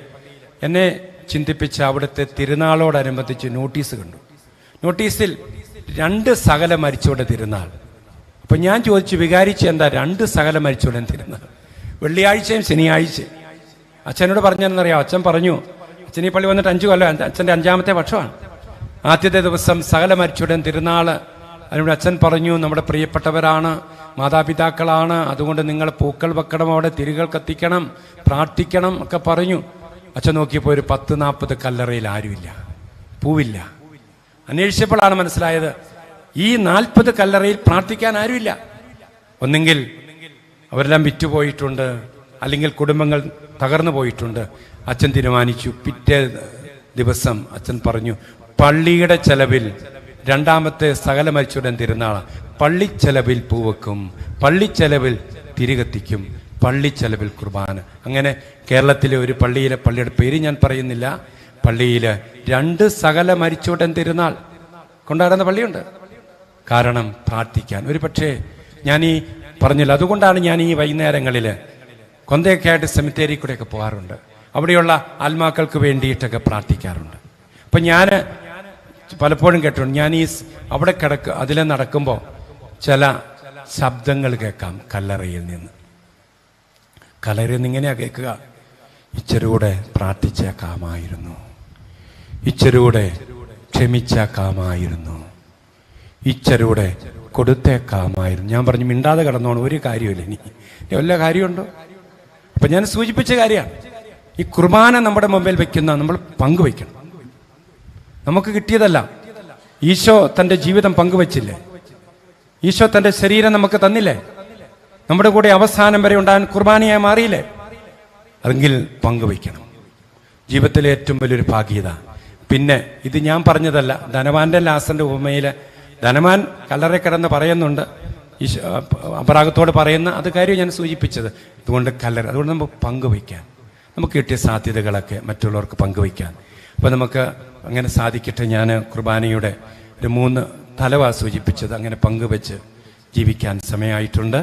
എന്നെ ചിന്തിപ്പിച്ച അവിടുത്തെ തിരുനാളോടനുബന്ധിച്ച് നോട്ടീസ് കണ്ടു. നോട്ടീസിൽ 2 സകല മരിച്ചോടെ തിരുനാൾ. അപ്പം ഞാൻ ചോദിച്ചു, വികാരിച്ച് എന്താ 2 സകല മരിച്ചോടെ തിരുനാൾ? വെള്ളിയാഴ്ചയും ശനിയാഴ്ചയും. അച്ഛനോട് പറഞ്ഞെന്നറിയാം. അച്ഛൻ പറഞ്ഞു, അച്ഛൻ ഈ പള്ളി വന്നിട്ട് 5 കൊല്ലം, അച്ഛൻ്റെ 5ാമത്തെ വർഷമാണ്. ആദ്യത്തെ ദിവസം സകല മരിച്ചോടൻ തിരുനാൾ. അതിനോട് അച്ഛൻ പറഞ്ഞു, നമ്മുടെ പ്രിയപ്പെട്ടവരാണ്, മാതാപിതാക്കളാണ്, അതുകൊണ്ട് നിങ്ങൾ പൂക്കൾ വെക്കണം, അവിടെ തിരികൾ കത്തിക്കണം, പ്രാർത്ഥിക്കണം ഒക്കെ പറഞ്ഞു. അച്ഛൻ നോക്കിയപ്പോൾ ഒരു 10-40 കല്ലറയിൽ ആരുമില്ല, പൂവില്ല. അന്വേഷിച്ചപ്പോഴാണ് മനസ്സിലായത്, ഈ 40 കല്ലറയിൽ പ്രാർത്ഥിക്കാൻ ആരുമില്ല. ഒന്നെങ്കിൽ അവരെല്ലാം വിറ്റുപോയിട്ടുണ്ട്, അല്ലെങ്കിൽ കുടുംബങ്ങൾ തകർന്നു പോയിട്ടുണ്ട്. അച്ഛൻ തീരുമാനിച്ചു, പിറ്റേ ദിവസം അച്ഛൻ പറഞ്ഞു, പള്ളിയുടെ ചെലവിൽ 2ാമത്തെ സകല മരിച്ചോടൻ തിരുനാളാണ്. പള്ളിച്ചെലവിൽ പൂവെക്കും, പള്ളിച്ചെലവിൽ തിരികത്തിക്കും, പള്ളിച്ചെലവിൽ കുർബാന. അങ്ങനെ കേരളത്തിലെ ഒരു പള്ളിയുടെ പേര് ഞാൻ പറയുന്നില്ല, പള്ളിയിൽ 2 സകല മരിച്ചോടൻ തിരുനാൾ കൊണ്ടാടുന്ന പള്ളിയുണ്ട്. കാരണം പ്രാർത്ഥിക്കാൻ. ഒരു പക്ഷേ ഞാൻ ഈ പറഞ്ഞില്ല, അതുകൊണ്ടാണ് ഞാൻ ഈ വൈകുന്നേരങ്ങളിൽ കൊന്തയൊക്കെ ആയിട്ട് സെമിത്തേരി കൂടെയൊക്കെ പോകാറുണ്ട്. അവിടെയുള്ള ആത്മാക്കൾക്ക് വേണ്ടിയിട്ടൊക്കെ പ്രാർത്ഥിക്കാറുണ്ട്. അപ്പം ഞാൻ പലപ്പോഴും കേട്ടിട്ടുണ്ട്, ഞാൻ ഈ അവിടെ അതിലെ നടക്കുമ്പോൾ ചില ശബ്ദങ്ങൾ കേൾക്കാം കല്ലറയിൽ നിന്ന്. കല്ലറയിൽ നിന്ന് ഇങ്ങനെയാ കേൾക്കുക, ഇച്ചിരൂടെ പ്രാർത്ഥിച്ചേക്കാമായിരുന്നു, ഇച്ചിരൂടെ ക്ഷമിച്ചേക്കാമായിരുന്നു, ഇച്ചിരൂടെ കൊടുത്തേക്കാമായിരുന്നു. ഞാൻ പറഞ്ഞു, മിണ്ടാതെ കിടന്നോണം, ഒരു കാര്യമില്ല, ഇനി വല്ല കാര്യമുണ്ടോ? അപ്പം ഞാൻ സൂചിപ്പിച്ച കാര്യമാണ്, ഈ കുർബാന നമ്മുടെ മുമ്പിൽ വയ്ക്കുന്ന നമ്മൾ പങ്കുവയ്ക്കണം. നമുക്ക് കിട്ടിയതല്ല, ഈശോ തൻ്റെ ജീവിതം പങ്കുവച്ചില്ലേ? ഈശോ തൻ്റെ ശരീരം നമുക്ക് തന്നില്ലേ? നമ്മുടെ കൂടെ അവസാനം വരെ ഉണ്ടാകാൻ കുർബാനയായി മാറിയില്ലേ? അതെങ്കിൽ പങ്കുവയ്ക്കണം. ജീവിതത്തിലെ ഏറ്റവും വലിയൊരു ഭാഗ്യത. പിന്നെ ഇത് ഞാൻ പറഞ്ഞതല്ല, ധനവാന്റെ ലാസറിന്റെ ഉപമയിൽ ധനവാൻ കല്ലറ കിടന്ന് പറയുന്നുണ്ട്, ഈശോ അപരാഗത്തോട് പറയുന്ന അത് കാര്യം ഞാൻ സൂചിപ്പിച്ചത്. അതുകൊണ്ട് കല്ലറ, അതുകൊണ്ട് നമുക്ക് പങ്കുവയ്ക്കാൻ, നമുക്ക് കിട്ടിയ സാധ്യതകളൊക്കെ മറ്റുള്ളവർക്ക് പങ്കുവയ്ക്കാൻ. അപ്പോൾ നമുക്ക് അങ്ങനെ സാധിക്കട്ടെ. ഞാൻ കുർബാനയുടെ ഒരു 3 തലവാ സൂചിപ്പിച്ചത്, അങ്ങനെ പങ്കുവെച്ച് ജീവിക്കാൻ സമയമായിട്ടുണ്ട്.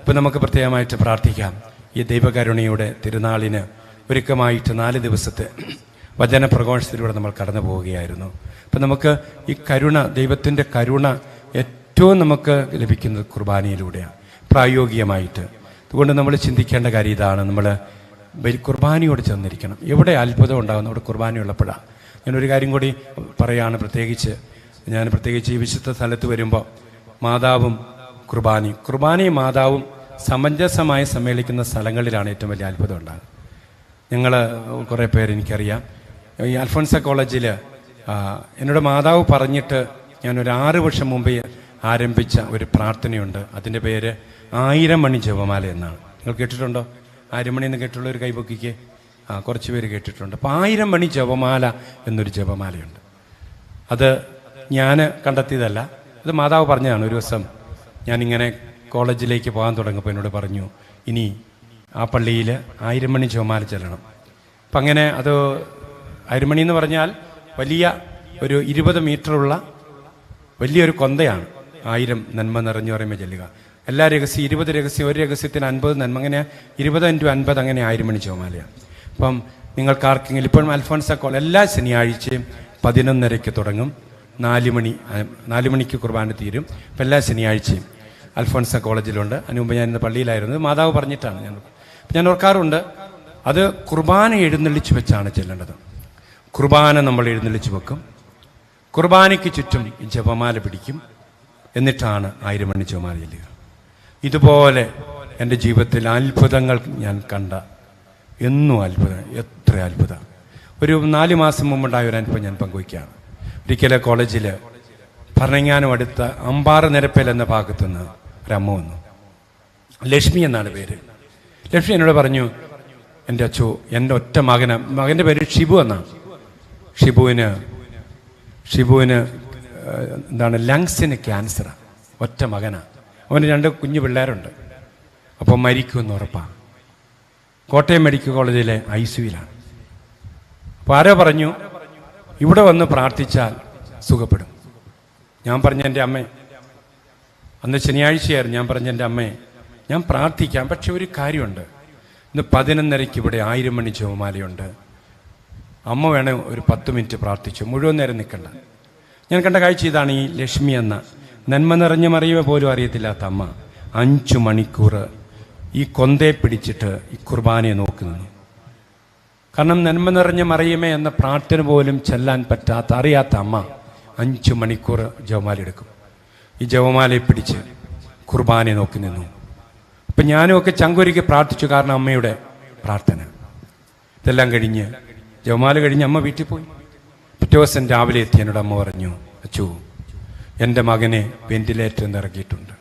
അപ്പോൾ നമുക്ക് പ്രത്യേകമായിട്ട് പ്രാർത്ഥിക്കാം. ഈ ദൈവകരുണയുടെ തിരുനാളിന് ഒരുക്കമായിട്ട് 4 ദിവസത്തെ വചനപ്രഘോഷത്തിലൂടെ നമ്മൾ കടന്നു പോവുകയായിരുന്നു. അപ്പം നമുക്ക് ഈ കരുണ, ദൈവത്തിൻ്റെ കരുണ ഏറ്റവും നമുക്ക് ലഭിക്കുന്നത് കുർബാനയിലൂടെയാണ്, പ്രായോഗികമായിട്ട്. അതുകൊണ്ട് നമ്മൾ ചിന്തിക്കേണ്ട കാര്യം ഇതാണ്, നമ്മൾ കുർബാനയോട് ചെന്നിരിക്കണം. എവിടെ അത്ഭുതം ഉണ്ടാകുന്നു, അവിടെ കുർബാനയുള്ളപ്പോഴാണ്. ഞാനൊരു കാര്യം കൂടി പറയുകയാണ്, പ്രത്യേകിച്ച് ഈ വിശുദ്ധ സ്ഥലത്ത് വരുമ്പോൾ മാതാവും കുർബാനയും മാതാവും സമഞ്ജസമായി സമ്മേളിക്കുന്ന സ്ഥലങ്ങളിലാണ് ഏറ്റവും വലിയ അത്ഭുതം ഉണ്ടാകുന്നത്. ഞങ്ങൾ കുറേ പേര് എനിക്കറിയാം, ഈ അൽഫോൺസ കോളേജിൽ എന്നോട് മാതാവ് പറഞ്ഞിട്ട് ഞാനൊരു 6 വർഷം മുമ്പേ ആരംഭിച്ച ഒരു പ്രാർത്ഥനയുണ്ട്. അതിൻ്റെ പേര് 1000 മണി ജപമാല എന്നാണ്. നിങ്ങൾ കേട്ടിട്ടുണ്ടോ? 1000 മണി എന്ന് കേട്ടുള്ള ഒരു കൈപൊക്കിക്ക്. കുറച്ച് പേര് കേട്ടിട്ടുണ്ട്. അപ്പോൾ 1000 മണി ജപമാല എന്നൊരു ജപമാലയുണ്ട്. അത് ഞാൻ കണ്ടെത്തിയതല്ല, അത് മാതാവ് പറഞ്ഞതാണ്. ഒരു ദിവസം ഞാനിങ്ങനെ കോളേജിലേക്ക് പോകാൻ തുടങ്ങിയപ്പോൾ എന്നോട് പറഞ്ഞു, ഇനി ആ പള്ളിയിൽ 1000 മണി ജപമാല ചെല്ലണം. അപ്പം അങ്ങനെ അത് 1000 മണി എന്ന് പറഞ്ഞാൽ വലിയ ഒരു 20 മീറ്ററുള്ള വലിയൊരു കൊന്തയാണ്. 1000 നന്മ നിറഞ്ഞു പറയുമ്പോൾ ചെല്ലുക. എല്ലാ രഹസ്യം 20 രഹസ്യം, ഒരു രഹസ്യത്തിന് 50 നന്മ, അങ്ങനെ 20 × 50 അങ്ങനെ 1000 മണി ജപമാലയാണ്. അപ്പം നിങ്ങൾക്കാർക്കെങ്കിലും ഇപ്പോഴും അൽഫോൺസ കോളേജ് എല്ലാ ശനിയാഴ്ചയും 11:30 തുടങ്ങും, 4 മണിക്ക് കുർബാന തീരും. അപ്പം എല്ലാ ശനിയാഴ്ചയും അൽഫോൺസ കോളേജിലുണ്ട്. അതിന് മുമ്പ് ഞാൻ ഇന്ന് പള്ളിയിലായിരുന്നു. മാതാവ് പറഞ്ഞിട്ടാണ് ഞാൻ ഓർക്കാറുണ്ട്. അത് കുർബാന എഴുന്നള്ളിച്ച് വെച്ചാണ് ചെല്ലേണ്ടത്. കുർബാന നമ്മൾ എഴുന്നള്ളിച്ച് വെക്കും. കുർബാനയ്ക്ക് ചുറ്റും ജപമാല പിടിക്കും. എന്നിട്ടാണ് 1000 മണി ജപമാല ചെല്ലുക. ഇതുപോലെ എൻ്റെ ജീവിതത്തിൽ അത്ഭുതങ്ങൾ ഞാൻ കണ്ട, എന്നും അത്ഭുതം, എത്ര അത്ഭുതം. ഒരു 4 മാസം മുമ്പുണ്ടായ ഒരു അനുഭവം ഞാൻ പങ്കുവയ്ക്കുകയാണ്. ഒരിക്കലെ കോളേജിൽ ഭരണങ്ങാനം അടുത്ത അമ്പാറ നിരപ്പേൽ എന്ന ഭാഗത്തുനിന്ന് ഒരമ്മ വന്നു. ലക്ഷ്മി എന്നാണ് പേര്. ലക്ഷ്മി എന്നോട് പറഞ്ഞു, എൻ്റെ അച്ഛോ, എൻ്റെ ഒറ്റ മകൻ്റെ പേര് ഷിബു എന്നാണ്. ഷിബുവിന് എന്താണ് ലങ്സിന് ക്യാൻസറാണ്. ഒറ്റ മകനാണ്. അവന് 2 കുഞ്ഞു പിള്ളേരുണ്ട്. അപ്പോൾ മരിക്കുമെന്ന് ഉറപ്പാണ്. കോട്ടയം മെഡിക്കൽ കോളേജിലെ ICUവിലാണ്. അപ്പോൾ ആരോ പറഞ്ഞു, ഇവിടെ വന്ന് പ്രാർത്ഥിച്ചാൽ സുഖപ്പെടും. ഞാൻ പറഞ്ഞ എൻ്റെ അമ്മേ, അന്ന് ശനിയാഴ്ചയായിരുന്നു. ഞാൻ പറഞ്ഞ എൻ്റെ അമ്മേ, ഞാൻ പ്രാർത്ഥിക്കാം, പക്ഷെ ഒരു കാര്യമുണ്ട്. ഇന്ന് 11:30 ഇവിടെ 1000 മണി ജപമാലയുണ്ട്. അമ്മ വേണേ ഒരു 10 മിനിറ്റ് പ്രാർത്ഥിച്ചു, മുഴുവൻ നേരം നിൽക്കണ്ട. ഞാൻ കണ്ട കാഴ്ച ഇതാണ്. ഈ ലക്ഷ്മി എന്ന നന്മ നിറഞ്ഞ മറിയുമേ പോലും അറിയത്തില്ലാത്ത അമ്മ 5 മണിക്കൂർ ഈ കൊന്തയെ പിടിച്ചിട്ട് ഈ കുർബാനയെ നോക്കി നിന്നു. കാരണം നന്മ നിറഞ്ഞ മറിയുമേ എന്ന പ്രാർത്ഥന പോലും ചെല്ലാൻ പറ്റാത്ത, അറിയാത്ത അമ്മ 5 മണിക്കൂർ ജപമാല എടുക്കും. ഈ ജപമാലയെ പിടിച്ച് കുർബാനയെ നോക്കി നിന്നു. അപ്പം ഞാനുമൊക്കെ ചങ്കൊരുക്കി പ്രാർത്ഥിച്ചു. കാരണം അമ്മയുടെ പ്രാർത്ഥന. ഇതെല്ലാം കഴിഞ്ഞ് ജപമാല കഴിഞ്ഞ് അമ്മ വീട്ടിൽ പോയി. പിറ്റേ ദിവസം രാവിലെ എത്തി എന്നോട് അമ്മ പറഞ്ഞു, അച്ചോ, എൻ്റെ മകനെ വെന്റിലേറ്ററിൽ നിന്ന് ഇറക്കിയിട്ടുണ്ട്.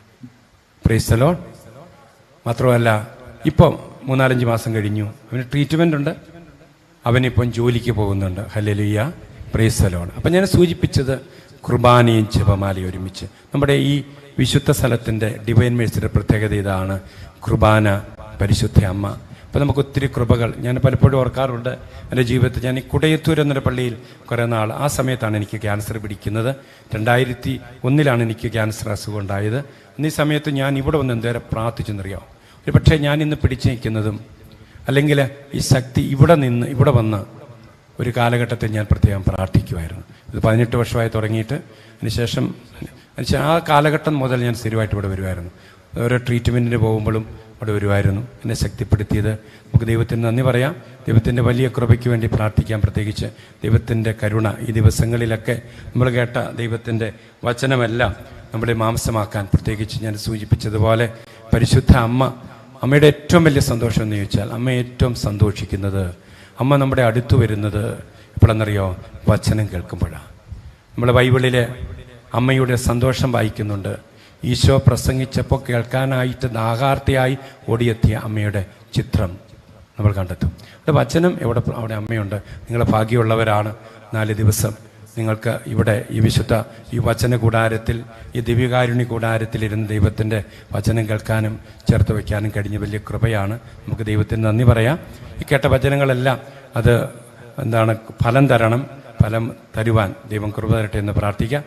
Praise the Lord. മാത്രമല്ല, ഇപ്പം 3-4 മാസം കഴിഞ്ഞു. അവന് ട്രീറ്റ്മെൻ്റ് ഉണ്ട്. അവനിപ്പം ജോലിക്ക് പോകുന്നുണ്ട്. Hallelujah, praise the Lord. അപ്പം ഞാൻ സൂചിപ്പിച്ചത് കുർബാനയും ജപമാലയും ഒരുമിച്ച്. നമ്മുടെ ഈ വിശുദ്ധ സ്ഥലത്തിൻ്റെ ഡിവൈൻ മേഴ്സിയുടെ പ്രത്യേകത ഇതാണ്. കുർബാന, പരിശുദ്ധ അമ്മ. അപ്പോൾ നമുക്ക് ഒത്തിരി കൃപകൾ ഞാൻ പലപ്പോഴും ഓർക്കാറുണ്ട്. എൻ്റെ ജീവിതത്തിൽ ഞാൻ ഈ കുടയത്തൂർ എന്നൊരു പള്ളിയിൽ കുറേ നാൾ, ആ സമയത്താണ് എനിക്ക് ക്യാൻസർ പിടിക്കുന്നത്. 2001 എനിക്ക് ക്യാൻസർ അസുഖം ഉണ്ടായത്. ഈ സമയത്ത് ഞാൻ ഇവിടെ വന്ന് എന്തേരം പ്രാർത്ഥിച്ചെന്നറിയാം. ഒരു പക്ഷേ ഞാൻ ഇന്ന് പിടിച്ചു നിൽക്കുന്നതും അല്ലെങ്കിൽ ഈ ശക്തി ഇവിടെ വന്ന് ഒരു കാലഘട്ടത്തിൽ ഞാൻ പ്രത്യേകം പ്രാർത്ഥിക്കുമായിരുന്നു. ഇത് 18 വർഷമായി തുടങ്ങിയിട്ട് അതിനുശേഷം ആ കാലഘട്ടം മുതൽ ഞാൻ സ്ഥിരമായിട്ട് ഇവിടെ വരുമായിരുന്നു. ഓരോ ട്രീറ്റ്മെൻറ്റിന് പോകുമ്പോഴും അവിടെ വരുമായിരുന്നു. എന്നെ ശക്തിപ്പെടുത്തിയത് നമുക്ക് ദൈവത്തിന് നന്ദി പറയാം. ദൈവത്തിൻ്റെ വലിയ കൃപയ്ക്ക് വേണ്ടി പ്രാർത്ഥിക്കാം. പ്രത്യേകിച്ച് ദൈവത്തിൻ്റെ കരുണ ഈ ദിവസങ്ങളിലൊക്കെ നമ്മൾ കേട്ട ദൈവത്തിൻ്റെ വചനമെല്ലാം നമ്മളെ മാംസമാക്കാൻ, പ്രത്യേകിച്ച് ഞാൻ സൂചിപ്പിച്ചതുപോലെ പരിശുദ്ധ അമ്മയുടെ ഏറ്റവും വലിയ സന്തോഷം എന്ന് ചോദിച്ചാൽ, അമ്മ ഏറ്റവും സന്തോഷിക്കുന്നത്, അമ്മ നമ്മുടെ അടുത്ത് വരുന്നത് എപ്പോഴെന്നറിയോ? വചനം കേൾക്കുമ്പോഴാണ്. നമ്മൾ ബൈബിളിലെ അമ്മയുടെ സന്തോഷം വായിക്കുന്നുണ്ട്. ഈശോ പ്രസംഗിച്ചപ്പോൾ കേൾക്കാനായിട്ട് ദാഹാർത്തിയായി ഓടിയെത്തിയ അമ്മയുടെ ചിത്രം നമ്മൾ കണ്ടെത്തും. അവിടെ വചനം അവിടെ അമ്മയുണ്ട്. നിങ്ങൾ ഭാഗ്യമുള്ളവരാണ്. 4 ദിവസം നിങ്ങൾക്ക് ഇവിടെ ഈ വചന കൂടാരത്തിൽ, ഈ ദിവ്യകാരുണ്യ കൂടാരത്തിൽ ഇരുന്ന് ദൈവത്തിൻ്റെ വചനം കേൾക്കാനും ചേർത്ത് വയ്ക്കാനും കഴിഞ്ഞ വലിയ കൃപയാണ്. നമുക്ക് ദൈവത്തിന് നന്ദി പറയാം. ഈ കേട്ട വചനങ്ങളെല്ലാം അത് ഫലം തരണം. ഫലം തരുവാൻ ദൈവം കൃപ തരട്ടെ എന്ന് പ്രാർത്ഥിക്കാം.